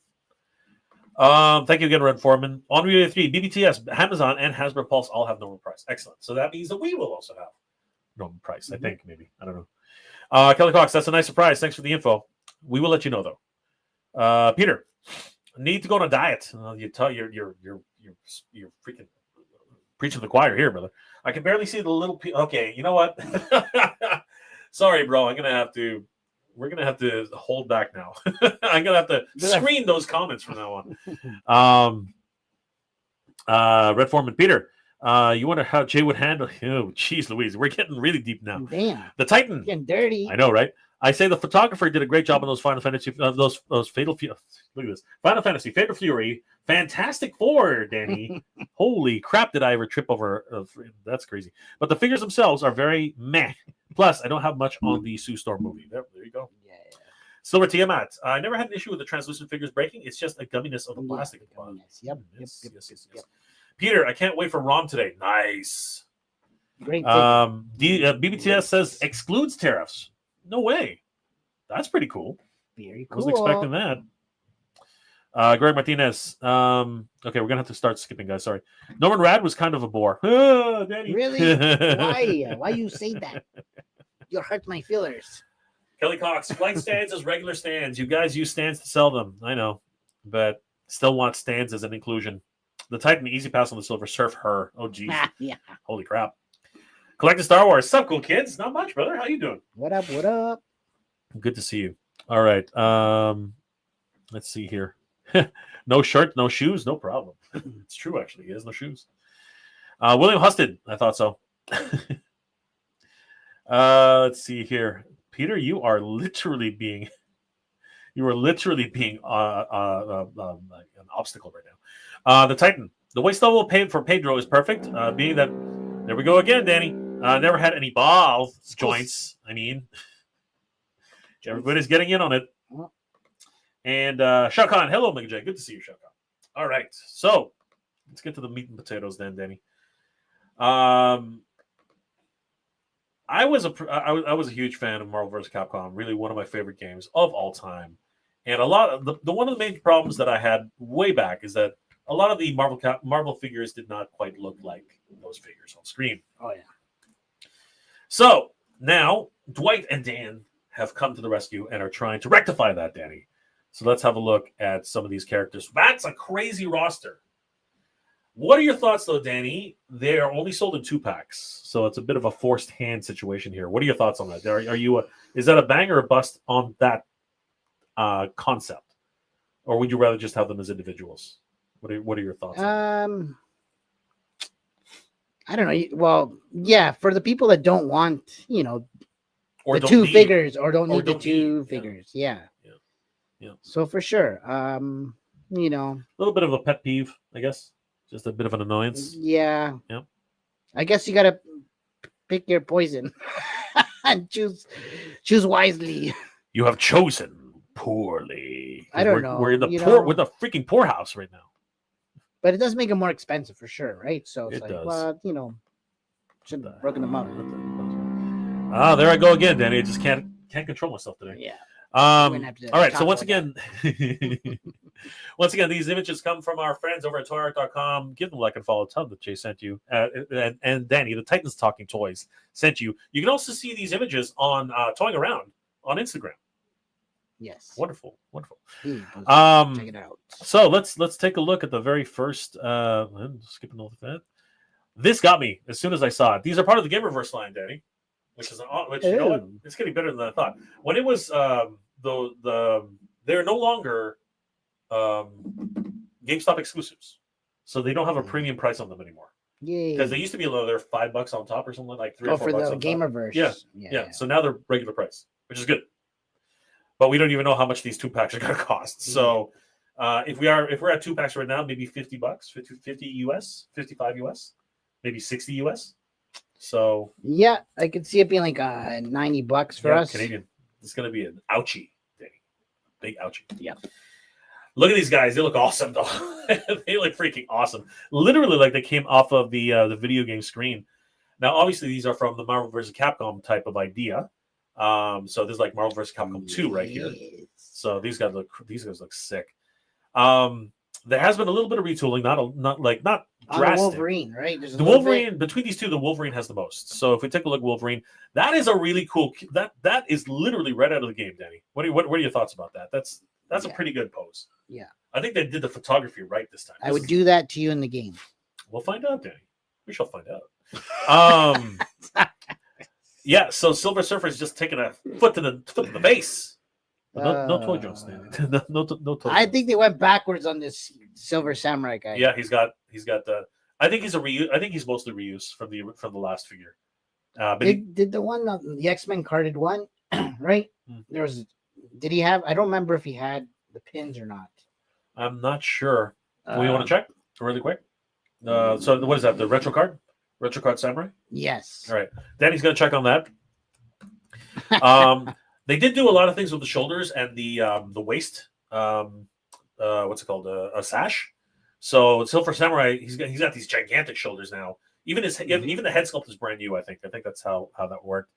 Thank you again, Red Foreman. On Relay 3, BBTS, Amazon, and Hasbro Pulse all have normal price. Excellent. So that means that we will also have normal price. I think maybe. I don't know. Kelly Cox, that's a nice surprise. Thanks for the info. We will let you know though. Peter, need to go on a diet. You tell you're freaking Preaching to the choir here, brother. I can barely see the little. Okay, you know what? Sorry, bro. We're gonna have to hold back now. I'm gonna have to screen those comments from now on. Red Foreman Peter. You wonder how Jay would handle. Oh, jeez, Louise, we're getting really deep now. Damn, the Titan, getting dirty. I know, right? I say the photographer did a great job on those Final Fantasy, those Fatal. Look at this, Final Fantasy, Fatal Fury, Fantastic Four. Danny, holy crap! Did I ever trip over? That's crazy. But the figures themselves are very meh. Plus, I don't have much on the Sue Storm movie. There you go. Yeah. Silver Tiamat. I never had an issue with the translucent figures breaking. It's just a gumminess of the plastic. Yep. Yes. Peter, I can't wait for ROM today. Nice. Great. BBTS says excludes tariffs. No way. That's pretty cool. Very cool. I wasn't expecting that. Greg Martinez. Okay, we're gonna have to start skipping, guys. Sorry. Norman Rad was kind of a bore. Danny. Really? Why? Why you say that? You hurt my feelers. Kelly Cox. Flight stands as regular stands. You guys use stands to sell them. I know, but still want stands as an inclusion. The Titan Easy Pass on the Silver Surf her. Oh geez. Yeah. Holy crap. Collecting Star Wars. Sup, cool kids? Not much, brother. How you doing? What up? What up? Good to see you. All right. Let's see here. No shirt, no shoes, no problem. It's true, actually. He has no shoes. William Husted. I thought so. Let's see here. Peter, you are literally being an obstacle right now. The Titan. The waist level for Pedro is perfect. Being that, there we go again, Danny. Never had any ball joints. I mean, everybody's getting in on it. And Shao Kahn. Hello, Mega J. Good to see you, Shao Kahn. All right. So let's get to the meat and potatoes then, Danny. I was a huge fan of Marvel vs. Capcom. Really one of my favorite games of all time. And a lot of the one of the main problems that I had way back is that a lot of the Marvel figures did not quite look like those figures on screen. Oh yeah. So now Dwight and Dan have come to the rescue and are trying to rectify that, Danny. So let's have a look at some of these characters. That's a crazy roster. What are your thoughts, though, Danny? They are only sold in 2-packs, so it's a bit of a forced hand situation here. What are your thoughts on that? Is that a bang or a bust on that concept, or would you rather just have them as individuals? What are your thoughts? I don't know. Well, yeah, for the people that don't want, or the two figures, or don't need the two figures, yeah. So for sure, a little bit of a pet peeve, I guess, just a bit of an annoyance. Yeah. I guess you gotta pick your poison and choose wisely. You have chosen poorly. I don't know. We're in the we're the freaking poorhouse right now. But it does make them more expensive for sure, right? So it's does. Well, should have broken them up. There I go again, Danny. I just can't control myself today. Yeah. All right. So once again, these images come from our friends over at toyart.com. Give them a like and follow. Tell them that Jay sent you. And Danny, the Titans Talking Toys, sent you. You can also see these images on Toying Around on Instagram. Yes. Wonderful. Check it out. So let's take a look at the very first. I'm skipping over that. This got me as soon as I saw it. These are part of the GamerVerse line, Danny, which you know what? It's getting better than I thought. When it was they're no longer GameStop exclusives, so they don't have a premium price on them anymore. Yeah. Because they used to be they're $5 on top or something like $3 or $4 for the on GamerVerse. Top. Yeah. So now they're regular price, which is good. But we don't even know how much these 2-packs are going to cost. So if we're at 2-packs right now, maybe $50, 50 US, 55 US, maybe 60 US. So yeah, I could see it being like $90 for us. Canadian. It's going to be an ouchie, Danny. Big ouchie. Yeah. Look at these guys. They look awesome, though. They look freaking awesome. Literally like they came off of the video game screen. Now, obviously, these are from the Marvel vs. Capcom type of idea. So there's like Marvel vs. Capcom 2 right here. So these guys look sick. There has been a little bit of retooling, not drastic. The Wolverine, right? The Wolverine, between these two, the Wolverine has the most. So if we take a look at Wolverine, that is a really cool. That is literally right out of the game, Danny. What are your thoughts about that? That's a pretty good pose. Yeah, I think they did the photography right this time. I would do that to you in the game. We'll find out, Danny. We shall find out. Yeah. So Silver Surfer is just taking a foot to the face. No toy jokes, Danny. no toy. I jokes. think they went backwards on this Silver Samurai guy. Yeah, he's got the. I think he's a reuse. I think he's mostly reuse from the last figure. But Did the one the X-Men carded one, right? There was. Did he have? I don't remember if he had the pins or not. I'm not sure. We want to check really quick. So what is that? The retro card samurai. Yes. All right. Danny's gonna check on that. They did do a lot of things with the shoulders and the waist. What's it called? A sash. So Silver Samurai, he's got these gigantic shoulders now. Even even the head sculpt is brand new. I think that's how that worked.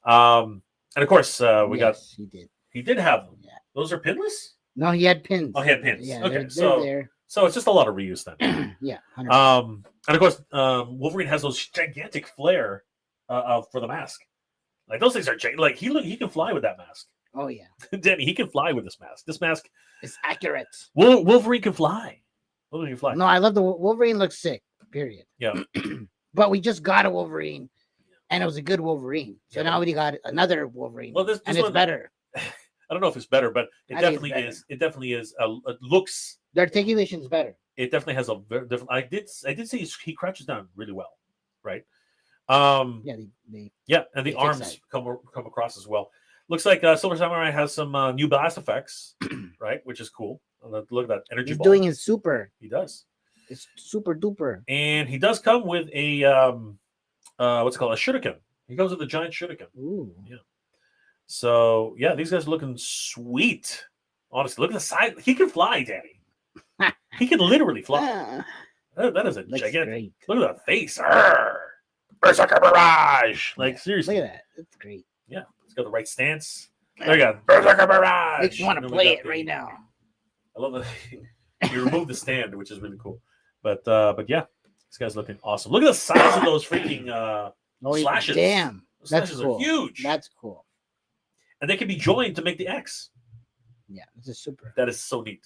And of course he did have them. Yeah. Those are pinless. No, he had pins. Oh, he had pins. Yeah, okay, they're there. So it's just a lot of reuse then. Yeah. 100%. And of course, Wolverine has those gigantic flare for the mask. Like those things are like he can fly with that mask. Oh yeah, Danny, he can fly with this mask. This mask it's accurate. Wolverine can fly. Wolverine can fly. No, I love the Wolverine. Looks sick. Period. Yeah. But we just got a Wolverine, and it was a good Wolverine. So now we got another Wolverine. Well, this and it's one, better. I don't know if it's better, but it definitely is. It definitely is. It looks. The articulation is better. It definitely has a very different. I did say he crouches down really well, right? And the arms come across as well. Looks like Silver Samurai has some new blast effects, right? Which is cool. Look at that energy. He's ball. doing his super. He does. It's super duper. And he does come with a what's it called? A shuriken. He comes with a giant shuriken. Ooh. Yeah. So yeah, these guys are looking sweet. Honestly, look at the size. He can fly, Danny. He can literally fly. That is a gigantic. Great. Look at that face. Arrgh! Berserker Barrage. Like seriously. Look at that. That's great. Yeah, he's got the right stance. There you go. Berserker Barrage. Makes you want to play it right now. I love that. You remove the stand, which is really cool. But yeah, this guy's looking awesome. Look at the size of those freaking slashes. Damn. Those That's slashes cool. are huge. That's cool. And they can be joined to make the X. Yeah, this is super. That is so neat.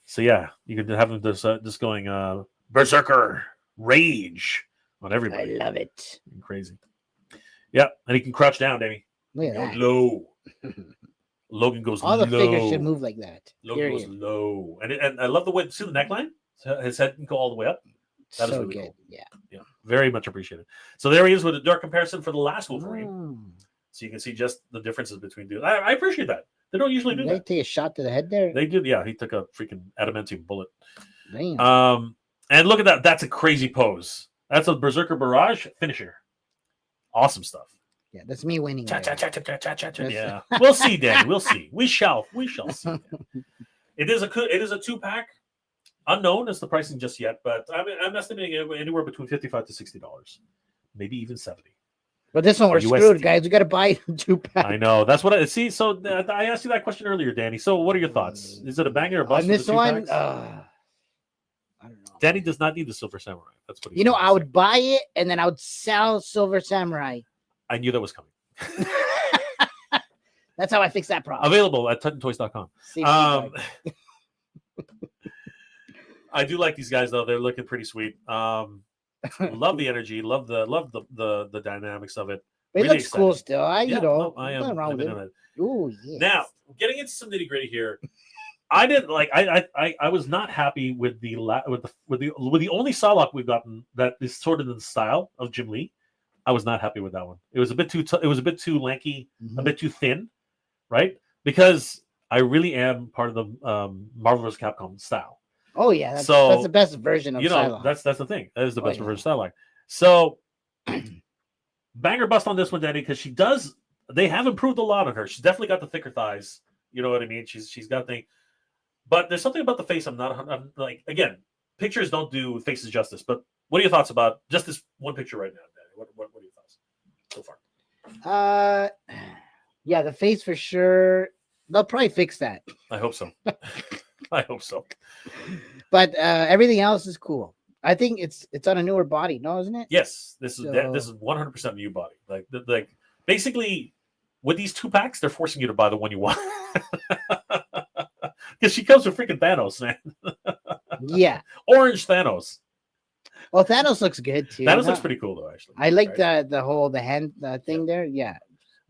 So yeah, you could have him just going Berserker Rage on everybody. I love it. Crazy. Yeah, and he can crouch down, Davey. Look at that. Low. Logan goes All the low. figures should move like that. Logan goes low. And I love the way, see the neckline? His head can go all the way up. That is so really good. cool. Yeah. Very much appreciated. So there he is with a dark comparison for the last Wolverine. Mm. So you can see just the differences between dudes. I appreciate that. They don't usually do They that. take a shot to the head there. They did, yeah. He took a freaking adamantium bullet. Damn. And look at that. That's a crazy pose. That's a Berserker Barrage finisher. Awesome stuff. Yeah, that's me winning. Yeah. We'll see, Danny. We'll see. We shall see. It is a 2-pack. Unknown as the pricing just yet, but I'm estimating it anywhere between $55 to $60, maybe even $70. But this one we're USD. screwed, guys. We got to buy 2-pack. I know. That's what I see. So I asked you that question earlier, Danny. So what are your thoughts? Is it a banger or bust? On this one, I don't know. Danny does not need the Silver Samurai. That's what he I would buy it and then I would sell Silver Samurai. I knew that was coming. That's how I fix that problem. Available at TuttonToys.com. I do like these guys though. They're looking pretty sweet. Love the energy. Love the dynamics of it. But it Really looks cool excited. still. I nothing am. wrong with it. Ooh, yeah. Now, getting into some nitty gritty here, I didn't like. I was not happy with the only Psylocke we've gotten that is sort of in the style of Jim Lee. I was not happy with that one. It was a bit too lanky, a bit too thin, right? Because I really am part of the Marvel vs. Capcom style. Oh yeah, that's the best version of Psylocke. That's the thing. That is the best version of Psylocke. So, banger bust on this one, Danny, because they have improved a lot on her. She's definitely got the thicker thighs. You know what I mean? She's got the. But there's something about the face. I'm like, again, pictures don't do faces justice. But what are your thoughts about just this one picture right now, Danny? What are your thoughts so far? Yeah, the face for sure. They'll probably fix that. I hope so. I hope so. But everything else is cool. I think it's on a newer body, no, isn't it? Yes, this is 100% new body. Like basically, with these 2-packs, they're forcing you to buy the one you want. Because she comes with freaking Thanos, man. Yeah, Orange Thanos. Well, Thanos looks good too. Thanos looks pretty cool though, actually. I like the hand thing there. Yeah,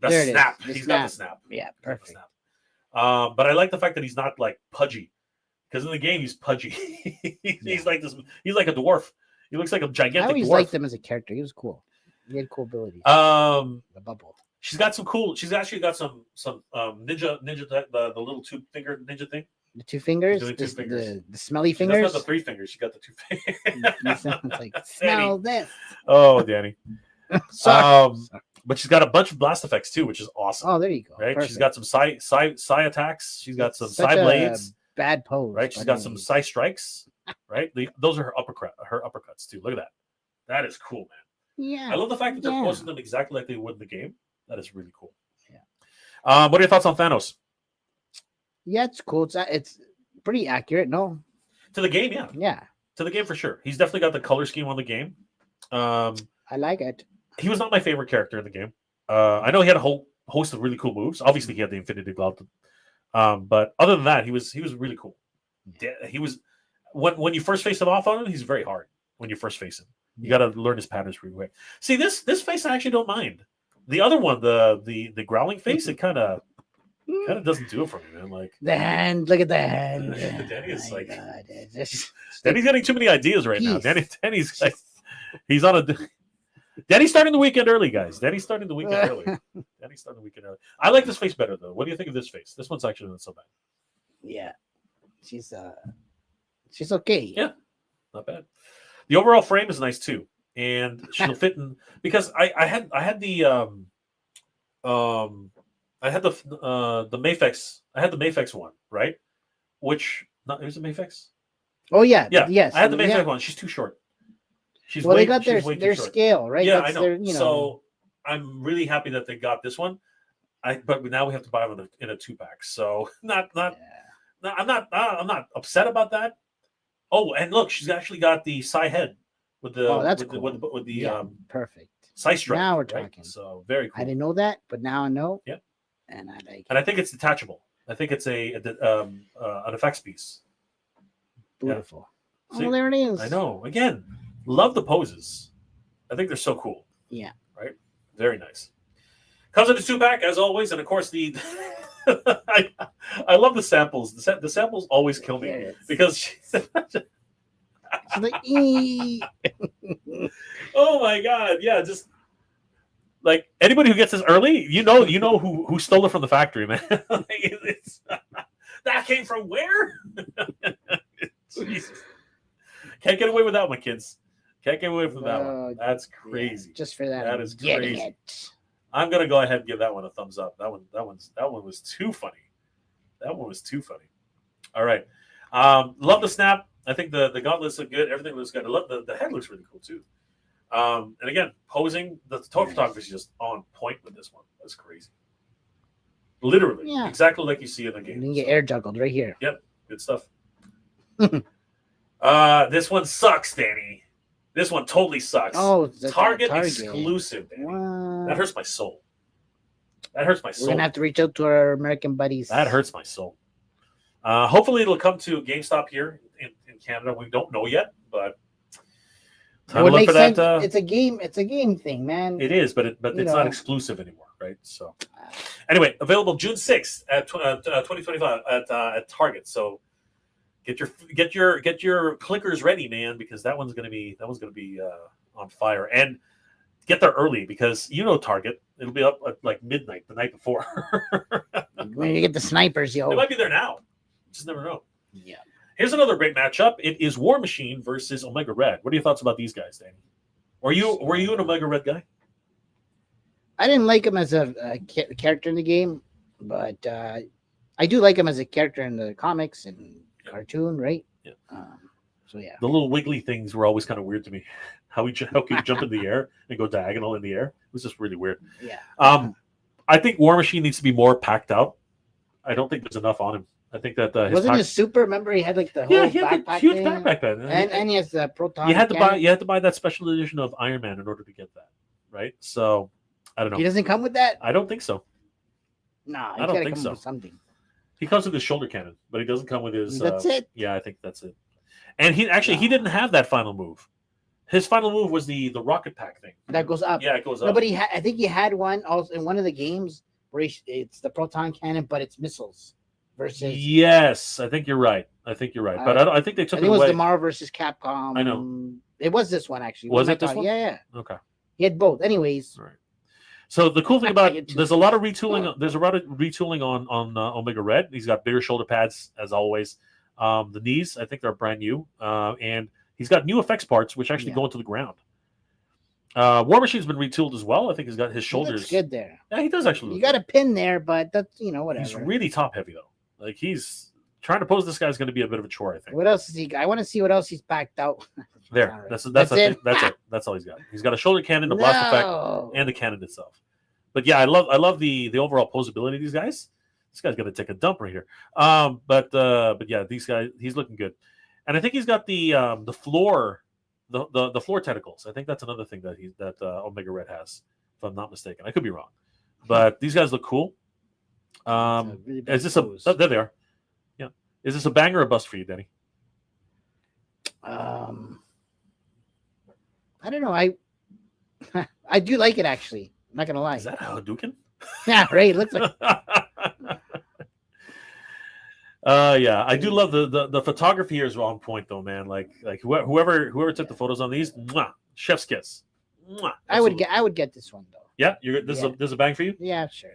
The there it snap. is. The He's snap. got the snap. Yeah, He's got the perfect. snap. But I like the fact that he's not like pudgy, because in the game he's pudgy. He's like this. He's like a dwarf. He looks like a gigantic I always dwarf. liked him as a character. He was cool. He had cool abilities. The bubble. She's got some cool. She's actually got some ninja the little 2-finger ninja thing. The 2 fingers. Doing 2 fingers. The smelly She fingers. doesn't have the 3 fingers. She got the 2 fingers. You sound like smell this. Oh, Danny. Sorry. But she's got a bunch of blast effects too, which is awesome. Oh, there you go. Right? Perfect. She's got some psi attacks. She's got some Such psi a blades. Bad pose. Right? She's got some psi strikes. Right? Those are her uppercuts too. Look at that. That is cool, man. Yeah. I love the fact that they're posting them exactly like they would in the game. That is really cool. Yeah. What are your thoughts on Thanos? Yeah, it's cool. It's pretty accurate. No. To the game, yeah. Yeah. To the game for sure. He's definitely got the color scheme on the game. I like it. He was not my favorite character in the game. I know he had a whole host of really cool moves. Obviously, he had the Infinity Glove. But other than that, he was really cool. He was when you first face him off on him, he's very hard. When you first face him, you got to learn his patterns pretty quick. See, this face I actually don't mind. The other one, the growling face, it kind of doesn't do it for me, man. Like the hand, look at the hand. Danny is like, God, Danny's getting too many ideas right now. Danny's like, he's on a. Danny's starting the weekend early, guys. Danny's starting the weekend early. I like this face better though. What do you think of this face? This one's actually not so bad. Yeah, she's okay. Yeah, not bad. The overall frame is nice too, and she'll fit in because I had the Mafex. I had the Mafex one, right? Which it was a Mafex. Oh yeah, yeah. Yes, I had the Mafex one. She's too short. They got their scale, right? Yeah, That's I know. Their, so I'm really happy that they got this one. But now we have to buy them in a 2-pack. So I'm not upset about that. Oh, and look, she's actually got the Psy head with the with the perfect Psy strike. Now we're right? talking. So very cool. I didn't know that, but now I know. Yeah, and I like it. And I think it's detachable. I think it's an effects piece. Beautiful. Yeah. See, oh, there it is. I know. Again, love the poses. I think they're so cool. Yeah. Right. Very nice. Comes in a 2-pack as always, and of course the. I love the samples. The samples always kill me because she's like, oh my god, yeah, just like anybody who gets this early, you know who stole it from the factory, man. That came from where? Jesus. Can't get away with that one, kids. Can't get away from that one. That's crazy. Yeah, just for that. That is crazy. I'm gonna go ahead and give that one a thumbs up. That one was too funny. That one was too funny. All right. Love the snap. I think the gauntlets look good. Everything looks good. I love the head looks really cool too. And again, posing, the photography is just on point with this one. That's crazy. Literally, exactly like you see in the game. You get air juggled right here. Yep, good stuff. This one sucks, Danny. This one totally sucks. Oh, Target exclusive, Danny. Wow. That hurts my soul. That hurts my soul. We're gonna have to reach out to our American buddies. That hurts my soul. Hopefully, it'll come to GameStop here in Canada. We don't know yet, but it would make sense. It's a game. It's a game thing, man. It is, but it's not exclusive anymore, right? So, anyway, available June 6th at 2025 at Target. So, get your clickers ready, man, because that one's gonna be on fire. And get there early because Target. It'll be up at like midnight the night before. When you get the snipers, They might be there now. Just never know. Yeah. Here's another great matchup. It is War Machine versus Omega Red. What are your thoughts about these guys, Danny? Were you an Omega Red guy? I didn't like him as a character in the game, but I do like him as a character in the comics and cartoon, right? Yeah. So yeah. The little wiggly things were always kind of weird to me. How can you jump in the air and go diagonal in the air? It was just really weird. Yeah. I think War Machine needs to be more packed out. I don't think there's enough on him. I think that wasn't his super. Remember, he had like the whole backpack huge thing? backpack then, and he has the proton. You had to buy that special edition of Iron Man in order to get that, right? So I don't know. He doesn't come with that. I don't think so. No, I don't think so. With something. He comes with his shoulder cannon, but he doesn't come with his. That's it. Yeah, I think that's it. And he didn't have that final move. His final move was the rocket pack thing. That goes up. Yeah, it goes up. No, but I think he had one also in one of the games where it's the proton cannon, but it's missiles versus. Yes, I think you're right. But I think they took it it was away. the Marvel versus Capcom. I know. It was this one actually. Was it this one? Yeah. Okay. He had both. Anyways. All right. So the cool thing about there's a lot of retooling. There's a lot of retooling on Omega Red. He's got bigger shoulder pads as always. The knees, I think they're brand new, and he's got new effects parts which actually go into the ground. War Machine's been retooled as well. I think he's got his shoulders. Looks good there. Yeah, he does actually. You got a pin there, but that's whatever. He's really top heavy though. Like he's trying to pose this guy's going to be a bit of a chore. I think. What else is he? I want to see what else he's backed out. There, right. that's That's it. it. That's it. That's all he's got. He's got a shoulder cannon, a blast effect, and the cannon itself. But yeah, I love the overall posability of these guys. This guy's going to take a dump right here. But yeah, these guys, he's looking good, and I think he's got the floor. The floor tentacles. I think that's another thing that Omega Red has, if I'm not mistaken. I could be wrong, but these guys look cool. Is this there they are? Yeah. Is this a bang or a bust for you, Denny? I don't know. I do like it actually. I'm not gonna lie. Is that a Hadouken? Yeah, right. It looks like. Yeah, I do love the photography here is on point though, man. Like whoever took the photos on these, chef's kiss. I would get this one though. Yeah, this is a bang for you. Yeah, sure.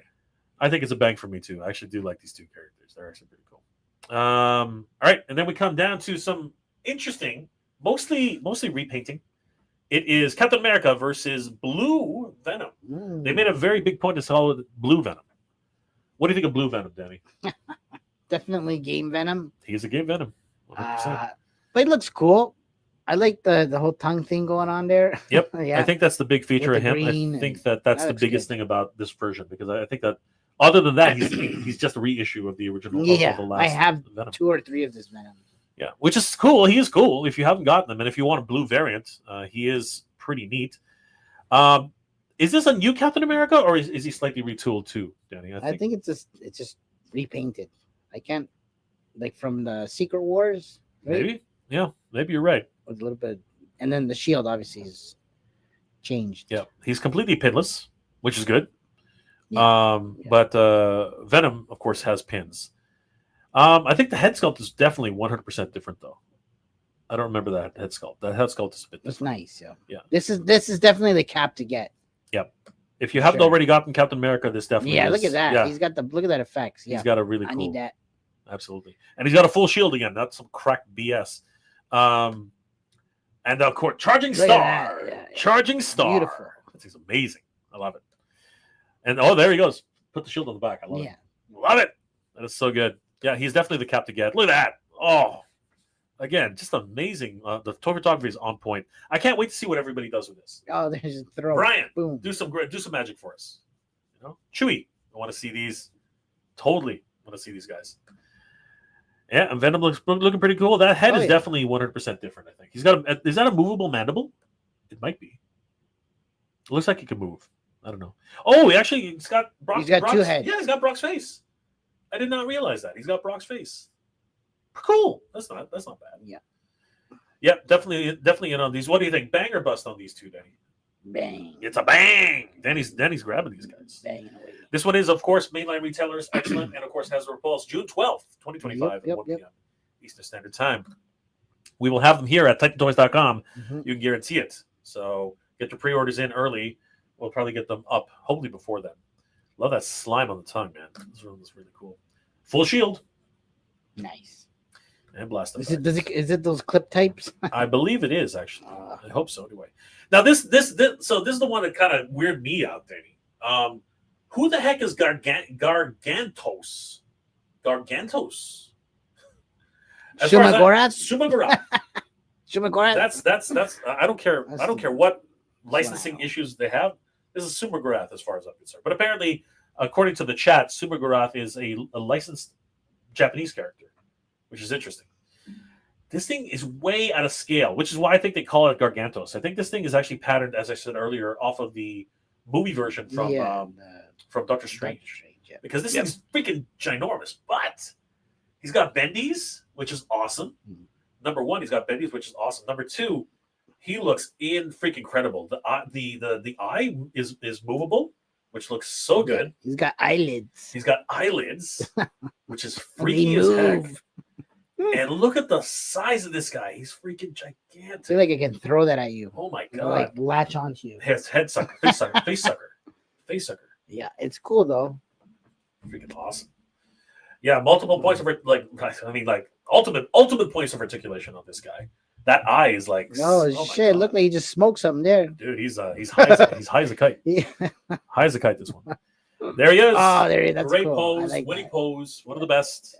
I think it's a bang for me too. I actually do like these two characters. They're actually pretty cool. All right, and then we come down to some interesting, mostly repainting. It is Captain America versus Blue Venom. They made a very big point to sell with Blue Venom. What do you think of Blue Venom, Danny? Definitely game Venom. He's a game Venom. 100%. But it looks cool. I like the whole tongue thing going on there. Yep. Yeah. I think that's the big feature of him. I think that's the biggest thing about this version because I think that other than that, he's just a reissue of the original. Yeah, of the last I have Venom. 2 or 3 of this Venom. Yeah, which is cool. He is cool if you haven't gotten them, and if you want a blue variant, he is pretty neat. Is this a new Captain America, or is he slightly retooled too, Danny? I think it's just repainted. I can't from the Secret Wars. Right? Maybe, yeah, maybe you're right. With a little bit, and then the shield obviously is changed. Yeah, he's completely pinless, which is good. Yeah. But Venom, of course, has pins. I think the head sculpt is definitely 100% different, though. I don't remember that head sculpt. That head sculpt is a bit different. It's nice, yeah. Yeah. This is definitely the cap to get. Yep. If you haven't already gotten Captain America, this definitely is. Look at that. Yeah. He's got look at that effects. Yeah. He's got a really cool. I need that. Absolutely. And he's got a full shield again. That's some cracked BS. And of course, Charging Star. Yeah. Charging Star. Beautiful. That's amazing. I love it. And there he goes. Put the shield on the back. I love it. Love it. That is so good. Yeah, he's definitely the cap to get. Look at that. Oh, again, just amazing. The photography is on point. I can't wait to see what everybody does with this. Oh, there's a throw. Brian, boom. Do some magic for us. Chewy. I want to see these. Totally want to see these guys. Yeah, and Venom looking pretty cool. That head is definitely 100% different. I think he's got. Is that a movable mandible? It might be. It looks like he can move. I don't know. Oh, he's got Brock. He's got Brock's, 2 heads. Yeah, he's got Brock's face. I did not realize that. He's got Brock's face. Cool. That's not bad. Yeah. Yeah, definitely in on these. What do you think? Bang or bust on these two, Danny? Bang. It's a bang. Danny's grabbing these guys. Bang away. This one is, of course, mainline retailers, excellent, and of course has a repulse June 12th, 2025 at 1 p.m. Eastern Standard Time. We will have them here at TitanToys.com. Mm-hmm. You can guarantee it. So get your pre-orders in early. We'll probably get them up, hopefully before then. Love that slime on the tongue, man. This one was really cool. Full shield. Nice. And blast. Is it those clip types? I believe it is, actually. I hope so, anyway. Now, this is the one that kind of weirded me out, Danny. Who the heck is Gargantos? Gargantos. Shumagorath? Shumagorath. That's I don't care. I don't care what licensing issues they have. This is Shumagorath as far as I'm concerned. But apparently, according to the chat, Shumagorath is a licensed Japanese character, which is interesting. This thing is way out of scale, which is why I think they call it Gargantos. I think this thing is actually patterned, as I said earlier, off of the movie version from Doctor Strange. Because this thing's freaking ginormous. But he's got bendies, which is awesome. Number one, he's got bendies, which is awesome. Number two, He looks freaking incredible. The eye is movable, which looks so good. He's got eyelids. He's got eyelids, which is They freaky as heck. move. And look at the size of this guy. He's freaking I gigantic. feel like I can throw that at you. Oh my It'll, god. like latch onto you. His head sucker, face sucker, face sucker, face sucker. Yeah, it's cool though. Freaking awesome. Yeah, multiple points of ultimate points of articulation on this guy. That eye is like Oh, my shit! God. Look like he just smoked something there. Dude, he's high as a kite. Yeah. High as a kite. This one. There he is. Oh, there he is. That's Great cool. pose, Like winning that. pose, one of the best.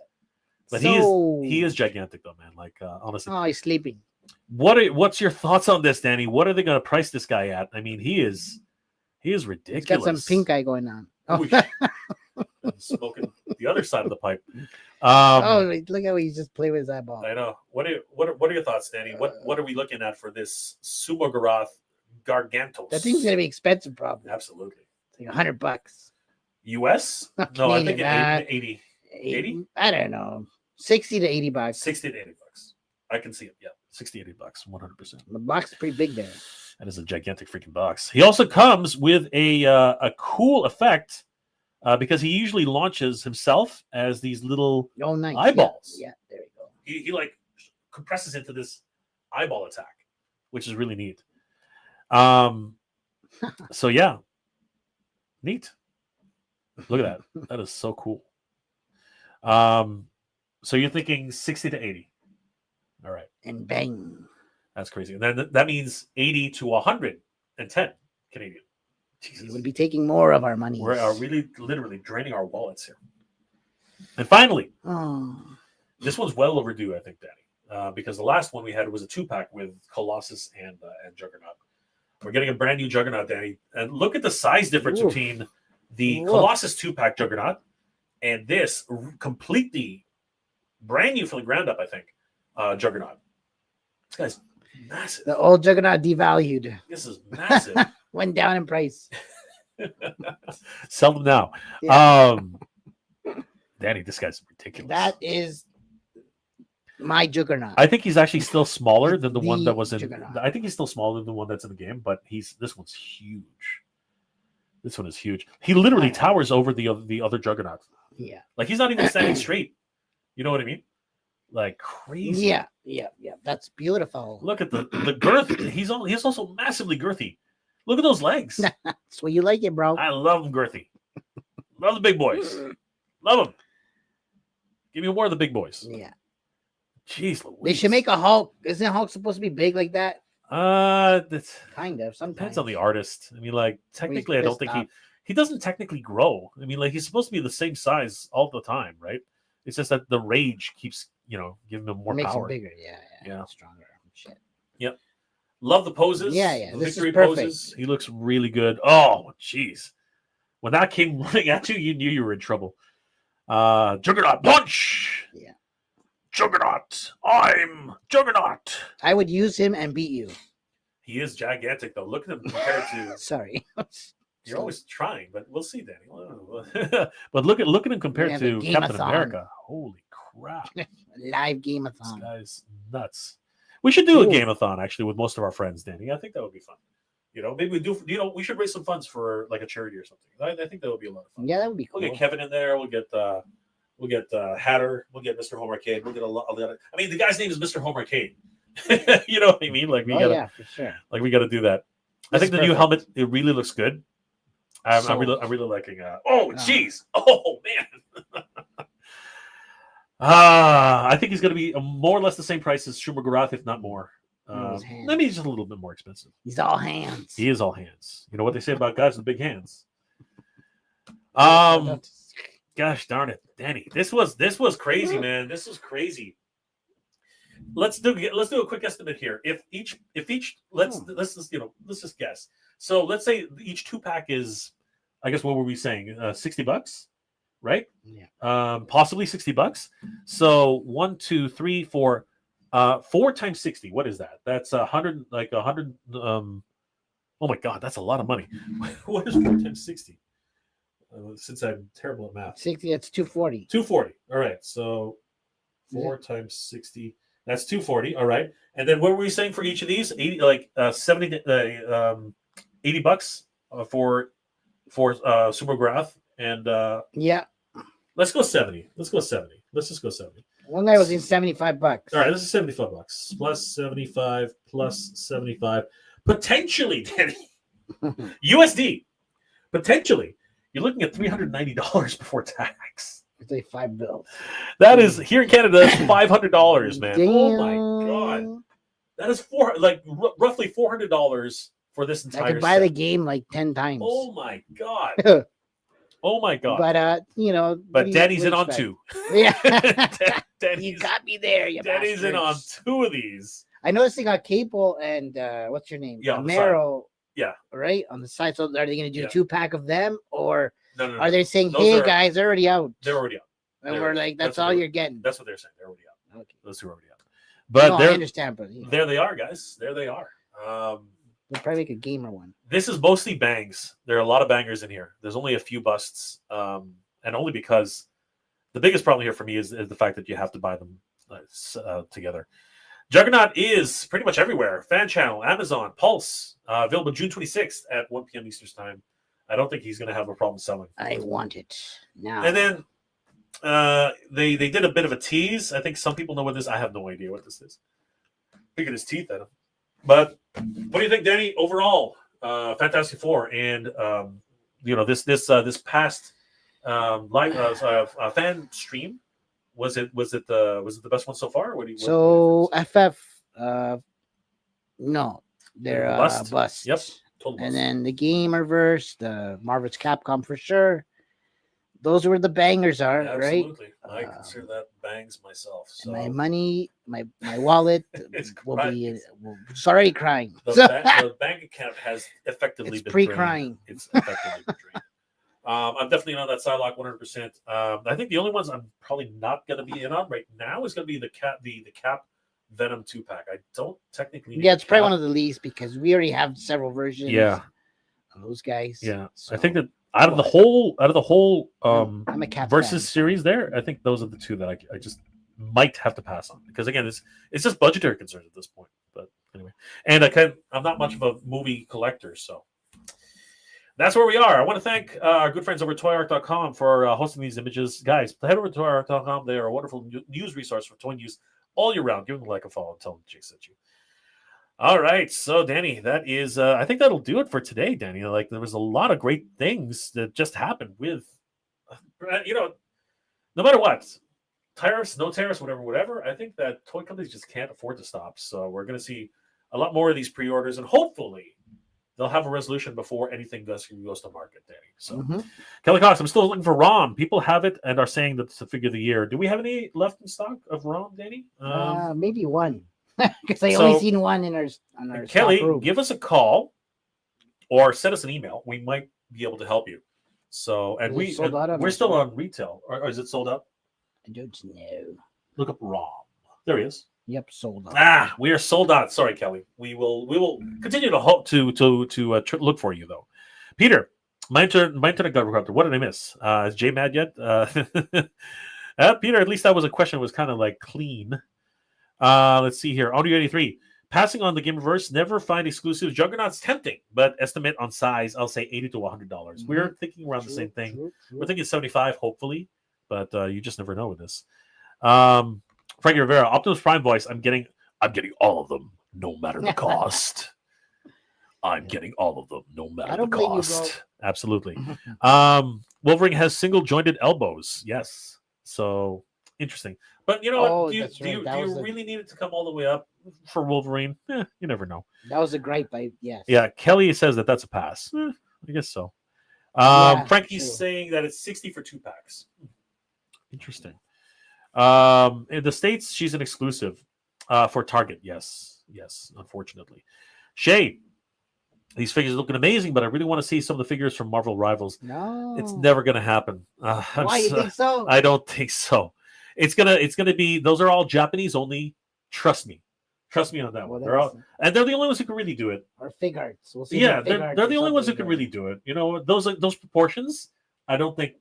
But So- he is gigantic though, man. Like honestly, Oh, he's sleeping. what's your thoughts on this, Danny? What are they going to price this guy at? I mean, he is He's ridiculous. got some pink eye going on. Oh, Smoking the other side of the pipe. wait, look how he just played with his eyeball. I know. What are your thoughts, Danny? What are we looking at for this Sumogaroth Gargantos? That thing's gonna be expensive, probably. Absolutely. It's like $100. US? No, I think Canadian, 80. 80? I don't know. 60 to 80 bucks. 60 to 80 bucks. I can see it. Yeah. 60, 80 bucks. 100%. The box is pretty big there. That is a gigantic freaking box. He also comes with a cool effect because he usually launches himself as these little Oh, nice. eyeballs. Yeah, there we go. He like compresses into this eyeball attack, which is really neat. So yeah, neat. Look at that. That is so cool. So you're thinking 60 to 80. All right. And bang. That's crazy. And then that means 80 to 110 Canadian. You Jesus. would be taking more of our money. We're really literally draining our wallets here. And finally, Oh, this one's well overdue, I think, Danny, because the last one we had was a 2-pack with Colossus and Juggernaut. We're getting a brand new Juggernaut, Danny. And look at the size difference Oof. between the Oof. Colossus 2-pack Juggernaut and this completely brand new from the ground up, I think, Juggernaut. This guy's massive. the old Juggernaut devalued. This is massive. Went down in price. Sell them now. Yeah. Danny, this guy's ridiculous. That is my Juggernaut. I think he's actually still smaller than the one The that was in. Juggernaut. I think he's still smaller than the one that's in the game, but this one's huge. This one is huge. He literally towers over the other Juggernaut. Yeah. Like he's not even standing straight. You know what I mean? Like crazy. Yeah. That's beautiful. Look at the girth. He's also massively girthy. Look at those legs. That's what you like it, bro. I love them girthy. Love the big boys. Love them. Give me more of the big boys. Yeah. Jeez, They should make a Hulk. Isn't Hulk supposed to be big like that? That Kind of. Sometimes. depends on the artist. I mean, like technically, I don't pissed think off. he doesn't technically grow. I mean, like he's supposed to be the same size all the time, right? It's just that the rage keeps, giving him more Makes power. him bigger. Yeah. Stronger. Shit. Love the poses. Yeah. The This is victory perfect. poses. He looks really good. Oh, jeez. When that came running at you, you knew you were in trouble. Juggernaut punch. Yeah. Juggernaut. I'm Juggernaut. I would use him and beat you. He is gigantic, though. Look at him compared to. Sorry. You're always trying, but we'll see, Danny. But look at him compared Yeah, to the Captain Game-a-thon. America. Holy crap! This Live game-a-thon. guy's nuts. We should do a Ooh. game-a-thon actually with most of our friends, Danny. I think that would be fun. Maybe we do. We should raise some funds for like a charity or something. I think that would be a lot of fun. Yeah, that would be cool. We'll get Kevin in there. We'll get Hatter. We'll get Mr. Home Arcade. We'll get a lot. I mean, the guy's name is Mr. Home Arcade. You know what I mean? Like we gotta, yeah, for sure. like we gotta do that. I This think is the new perfect. helmet it really looks good. I'm really liking. Oh, jeez! Oh man! I think he's going to be more or less the same price as Shumagarath, if not more. His hands. Maybe he's just a little bit more expensive. He's all hands. He is all hands. You know what they say about guys with big hands. Gosh darn it, Danny! This was crazy, man. This was crazy. Let's do a quick estimate here. If each let's just guess. So let's say each 2-pack is, I guess what were we saying? $60, right? Yeah. Possibly $60. So 1, 2, 3, 4. 4 times 60. What is that? That's 100. Like 100. Oh my God, that's a lot of money. What is 4 times 60? Since I'm terrible at math. 60, that's 240. 240. All right. So 4 times 60. That's 240. All right. And then what were we saying for each of these? 80, 70, $80 for Supergrath, and Yeah. let's go 70. Let's go 70. Let's just go 70. One guy was in $75. All right, this is $75 plus 75 plus 75, potentially, Danny, USD. Potentially, you're looking at $390 before tax. It's like $5. That is here in Canada. That's $500, man. Damn. Oh my god, that is roughly $400 for this entire. I could buy the game like 10 times. Oh my god. Oh my god. But But Danny's in on two. Yeah. Danny's, You got me there. You Danny's in on bastards. two of these. I noticed they got Cable and what's your name? Yeah, on the Mero. Yeah. Right on the side. So are they going to do Yeah. a 2-pack of them, or No. are they saying, Those "Hey are- guys, they're already out," They're already out. and they're- we're like, "That's that's what all they're- you're getting"? That's what they're saying. They're already out. Okay. Those two are already out. But No, I they're understand, but there. They are, guys. There they are. they'll probably make a gamer one. This is mostly bangs. There are a lot of bangers in here. There's only a few busts, and only because the biggest problem here for me is the fact that you have to buy them together. Juggernaut is pretty much everywhere. Fan channel, Amazon, Pulse, available June 26th at 1 p.m. Eastern time. I don't think he's going to have a problem selling. I want it now. And then they did a bit of a tease. I think some people know what this. I have no idea what this is. Look at his teeth at him. But what do you think, Danny? Overall, Fantastic Four, and this past live fan stream, was it the best one so far? What do you? So FF, no, they're Bust? bust. Yep. Total And bust. then the GamerVerse, the Marvel's Capcom for sure. Those are where the bangers are, right? Absolutely, I consider that bangs myself. So And my money, my wallet It's will crying. be. It's already crying. the bank account has effectively It's been pre-crying. drained. It's effectively been drained. I'm definitely on that Psylocke 100%. I think the only ones I'm probably not going to be in on right now is going to be the Cap Venom 2-pack. I don't technically need Yeah, it's probably Cap. one of the least because we already have several versions. Yeah. Of those guys. Yeah, So, I think that out of the whole I'm a Cap versus fan. series there, I think those are the two that I just might have to pass on because again, it's just budgetary concerns at this point. But anyway, and I'm not much of a movie collector, so that's where we are. I want to thank our good friends over at toyark.com for hosting these images. Guys, head over to toyark.com. They are a wonderful news resource for toy news all year round. Give them a follow and tell them Jake sent you. All right, so Danny, that is I think that'll do it for today, Danny. Like there was a lot of great things that just happened with no matter what, tariffs, no tariffs, whatever. I think that toy companies just can't afford to stop. So we're going to see a lot more of these pre-orders, and hopefully they'll have a resolution before anything goes to market, Danny. So Kelly Cox, I'm still looking for ROM. People have it and are saying that it's the figure of the year. Do we have any left in stock of ROM, Danny? Maybe one. Because I So, only seen one in our Kelly, stock room. give us a call or send us an email. We might be able to help you. So, and Is it sold out on we're our still store? on retail, or is it sold out? I don't know. Look up ROM. There he is. Yep, sold out. Ah, we are sold out. Sorry, Kelly. We will continue to hope to look for you though. Peter, my internet got corrupted. What did I miss? Is Jay mad yet? Peter, at least that was a question that was kind of like clean. Let's see here. Audio 83. Passing on the GamerVerse, never find exclusives. Juggernaut's tempting, but estimate on size, I'll say $80 to $100. We're thinking around the same thing. We're thinking 75, hopefully, but you just never know with this. Frankie Rivera, Optimus Prime voice. I'm getting all of them, no matter the cost. I'm getting all of them, no matter the cost. Absolutely. Wolverine has single jointed elbows. Yes. So interesting. But you know what? Do you really need it to come all the way up for Wolverine? You never know. That was a gripe. Yes. Yeah, Kelly says that's a pass. I guess so. Frankie's saying that it's 60 for 2-packs. Interesting. In the States, she's an exclusive for Target. Yes, unfortunately. Shay, these figures are looking amazing, but I really want to see some of the figures from Marvel Rivals. No. It's never going to happen. Why you think so? I don't think so. It's gonna be. Those are all Japanese only. Trust me on that one. They're the only ones who can really do it. Or fig arts. We'll see. Yeah, they're the only ones who can really do it. You know, those proportions. I don't think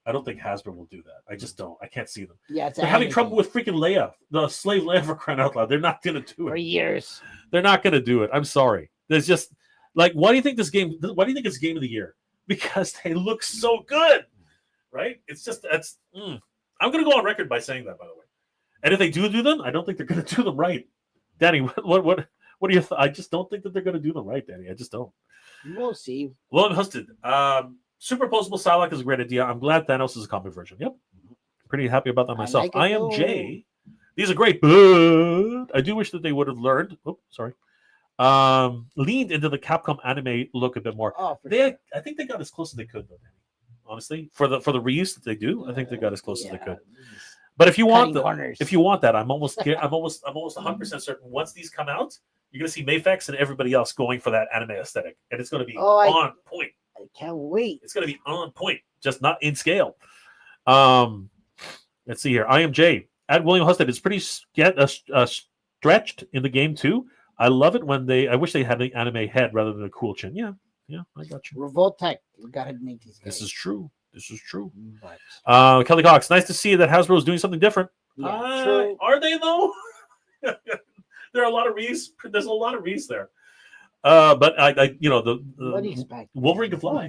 I don't think Hasbro will do that. I just don't. I can't see them. Yeah, it's They're having trouble with freaking Leia, the slave Leia, for crying out loud. They're not going to do for it. years. They're not going to do it. I'm sorry. There's just like, why do you think this game? Why do you think it's game of the year? Because they look so good, right? It's just that's. I'm going to go on record by saying that, by the way. And if they do them, I don't think they're going to do them right. Danny, what do you? I just don't think that they're going to do them right, Danny. I just don't. We'll see. William Husted. Superposable Psylocke is a great idea. I'm glad Thanos is a comic version. Yep. Pretty happy about that myself. I am Jay. These are great, but I do wish that they would have learned. Oh, sorry. Leaned into the Capcom anime look a bit more. Oh, I think they got as close as they could, though, Danny. Honestly, for the reuse that they do, I think they got as close as they could. But if you want that, I'm almost 100% certain. Once these come out, you're going to see Mafex and everybody else going for that anime aesthetic, and it's going to be on point. I can't wait. It's going to be on point, just not in scale. Let's see here. I am Jay. At William Husted, it's pretty stretched in the game too. I love it when I wish they had an anime head rather than a cool chin. Yeah, I got you. Revoltech, we gotta make these guys. This is true. Kelly Cox, nice to see that Hasbro is doing something different. Yeah, true. Are they though? There are a lot of Reese. There's a lot of Reese there. But I the what do you expect? Wolverine can fly.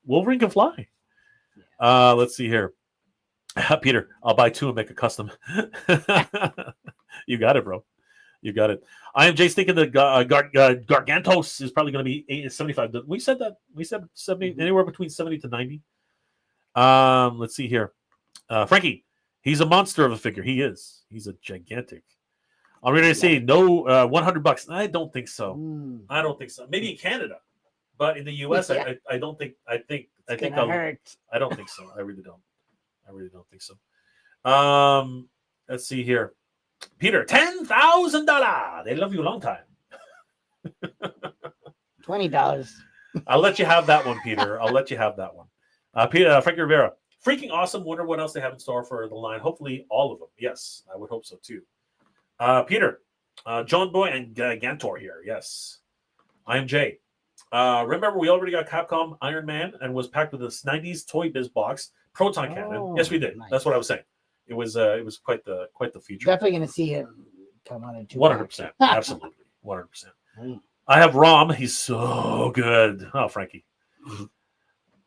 Wolverine can fly. Let's see here. Peter, I'll buy 2 and make a custom. You got it, bro. You got it. I am Jay's thinking that Gargantos is probably going to be 75. We said that. We said 70, anywhere between 70 to 90. Let's see here. Frankie, he's a monster of a figure. He is. He's a gigantic. I'm going to say no. $100. I don't think so. I don't think so. Maybe in Canada, but in the U.S., I don't think. I think hurt. I don't think so. I really don't. I really don't think so. Let's see here. Peter, $10,000. They love you a long time. $20. I'll let you have that one, Peter. I'll let you have that one. Peter, Frankie Rivera, freaking awesome. Wonder what else they have in store for the line. Hopefully, all of them. Yes, I would hope so too. Peter, John Boy, and Gantor here. Yes, I am Jay. Remember, we already got Capcom Iron Man and was packed with this 90s Toy Biz box Proton Cannon. Yes, we did. Nice. That's what I was saying. It was quite the feature. Definitely going to see him come on in 100%. Absolutely, 100%. I have Rom. He's so good. Oh, Frankie.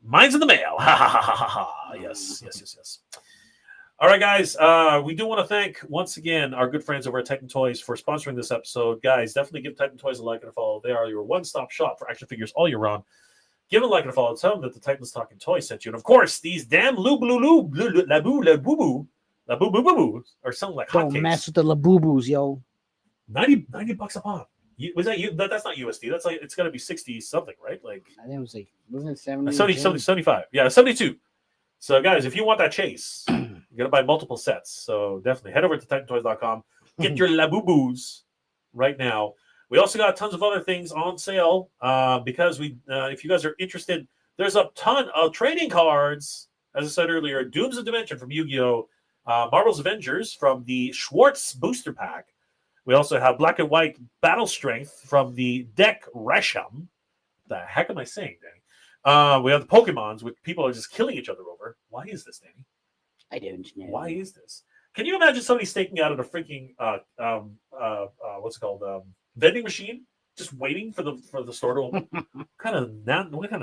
Mine's in the mail. Ha ha ha ha ha. Yes. All right, guys. We do want to thank once again our good friends over at Titan Toys for sponsoring this episode. Guys, definitely give Titan Toys a like and a follow. They are your one-stop shop for action figures all year round. Give them a like and a follow. Tell them that the Titans Talking Toys sent you. And of course, these damn Labu are selling like hotcakes. Don't mess with the Labubus, yo. $90 a pop. Was that you? That's not USD. That's like it's got to be 60 something, right? Like I think it was wasn't it 70? 75. Yeah, 72. So guys, if you want that chase, you got to buy multiple sets. So definitely head over to titantoys.com. Get your Labubus right now. We also got tons of other things on sale because if you guys are interested, there's a ton of trading cards. As I said earlier, Dooms of Dimension from Yu-Gi-Oh! Marvel's Avengers from the Schwartz Booster Pack. We also have Black and White Battle Strength from the deck Resham. The heck am I saying, Danny? We have the Pokemons, which people are just killing each other over. Why is this, Danny? I don't know. Why is this? Can you imagine somebody staking out at a freaking what's it called? Vending machine, just waiting for the store to open. What kind of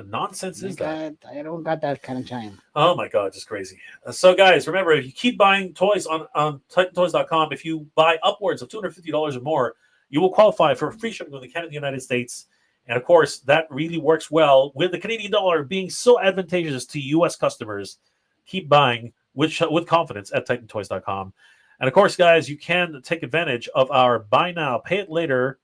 nonsense is that? I don't got that kind of time. Oh my god, just crazy. So guys, remember, if you keep buying toys on TitanToys.com, if you buy upwards of $250 or more, you will qualify for free shipping with the Canada and the United States. And of course, that really works well with the Canadian dollar being so advantageous to U.S. customers. Keep buying with confidence at TitanToys.com. And of course, guys, you can take advantage of our buy now, pay it later.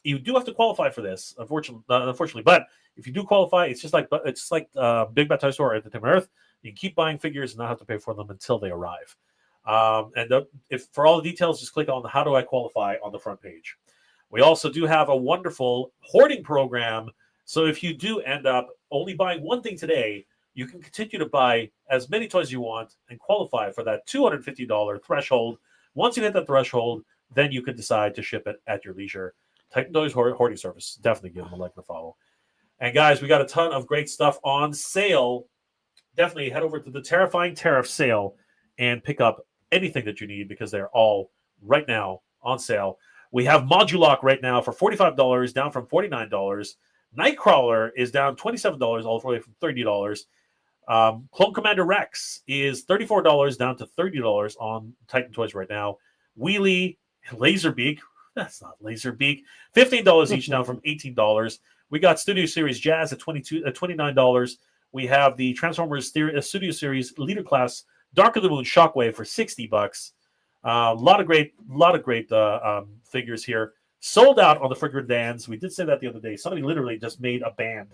You do have to qualify for this, unfortunately. But if you do qualify, it's like Big Bad Toy Store at the Tim Earth. You can keep buying figures and not have to pay for them until they arrive. If for all the details, just click on the How Do I Qualify on the front page. We also do have a wonderful hoarding program. So if you do end up only buying one thing today, you can continue to buy as many toys as you want and qualify for that $250 threshold. Once you hit that threshold, then you can decide to ship it at your leisure. Titan Toys Hoarding Service. Definitely give them a like and a follow. And guys, we got a ton of great stuff on sale definitely head over to the Terrifying Tariff sale and pick up anything that you need because they're all right now on sale. We have Modulock right now for $45, down from $49. Nightcrawler is down $27, all the way from $30. Clone Commander Rex is $34, down to $30 on Titan Toys right now. Wheelie, Laserbeak, that's not Laserbeak, $15 each, down from $18. We got Studio Series Jazz at $29. We have the Transformers Studio Series Leader Class Dark of the Moon Shockwave for $60. A lot of great figures here. Sold out on the Frigid Dans. We did say that the other day. Somebody literally just made a band.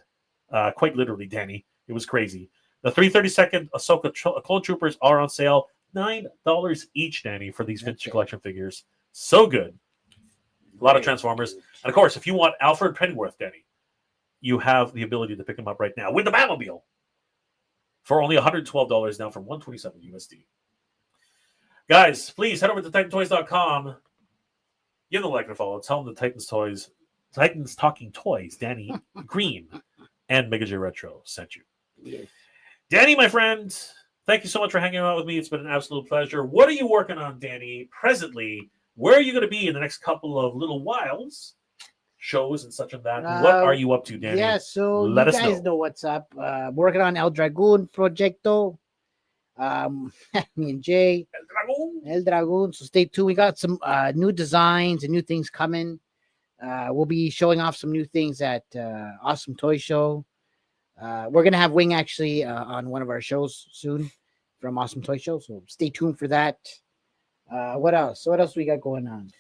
Quite literally, Danny. It was crazy. The 332nd Ahsoka Clone Troopers are on sale. $9 each, Danny, for these vintage collection figures. So good. A lot of Transformers. And of course, if you want Alfred Pennyworth, Danny, you have the ability to pick him up right now with the Batmobile for only $112, down from $127 USD. Guys, please head over to TitanToys.com. Give them a like and a follow. Tell them the Titans Talking Toys, Danny Green and Mega J Retro sent you. Yes. Danny, my friend, thank you so much for hanging out with me. It's been an absolute pleasure. What are you working on, Danny, presently? Where are you going to be in the next couple of little whiles? Shows and such and that. What are you up to, Danny? Yeah, so Let you us guys know what's up. Working on El Dragoon Projecto. Me and Jay. El Dragoon. So stay tuned. We got some new designs and new things coming. We'll be showing off some new things at Awesome Toy Show. We're gonna have Wing actually on one of our shows soon from Awesome Toy Show. So stay tuned for that. What else? What else we got going on?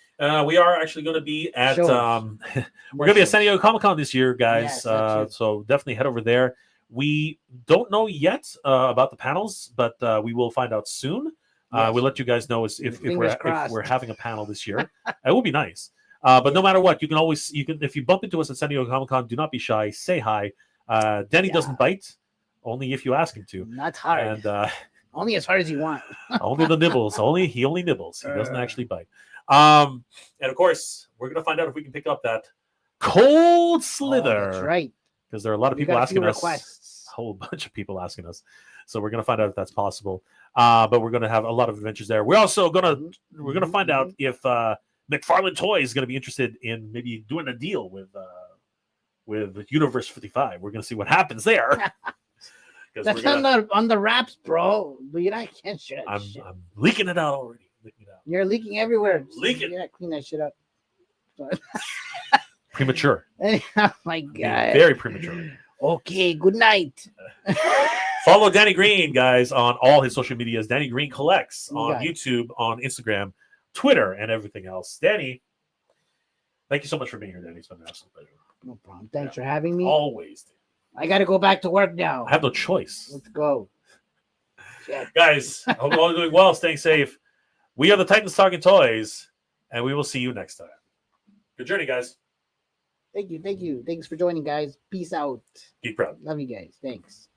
We are actually going to be at we're going to be at San Diego Comic-Con this year, guys. Yes, so definitely head over there. We don't know yet about the panels, but we will find out soon. Yes. We'll let you guys know if we're having a panel this year. It will be nice. But no matter what, you can if you bump into us at San Diego Comic-Con, do not be shy. Say hi. Denny doesn't bite, only if you ask him to. Not hard. And only as hard as you want. Only the nibbles. He only nibbles. He doesn't actually bite. And of course, we're gonna find out if we can pick up that Cold Slither. That's right. Because there are a lot of people asking us. Requests. A whole bunch of people asking us. So we're gonna find out if that's possible. But we're gonna have a lot of adventures there. We're also gonna find out if McFarlane Toys is gonna be interested in maybe doing a deal with Universe 55. We're gonna see what happens there. That's on the wraps, bro. But I can't shit. I'm leaking it out already. You're leaking everywhere. Leaking. Yeah, clean that shit up. Premature. Oh my god. Very premature. Okay, good night. Follow Danny Green, guys, on all his social medias. Danny Green Collects on YouTube, on Instagram, Twitter, and everything else. Danny, thank you so much for being here, Danny. It's been an absolute pleasure. No problem. Thanks for having me. Always. I got to go back to work now. I have no choice. Let's go. Guys, I hope you're all doing well, staying safe. We are the Titans Talking Toys, and we will see you next time. Good journey, guys. Thank you. Thanks for joining, guys. Peace out. Geek proud. Love you guys. Thanks.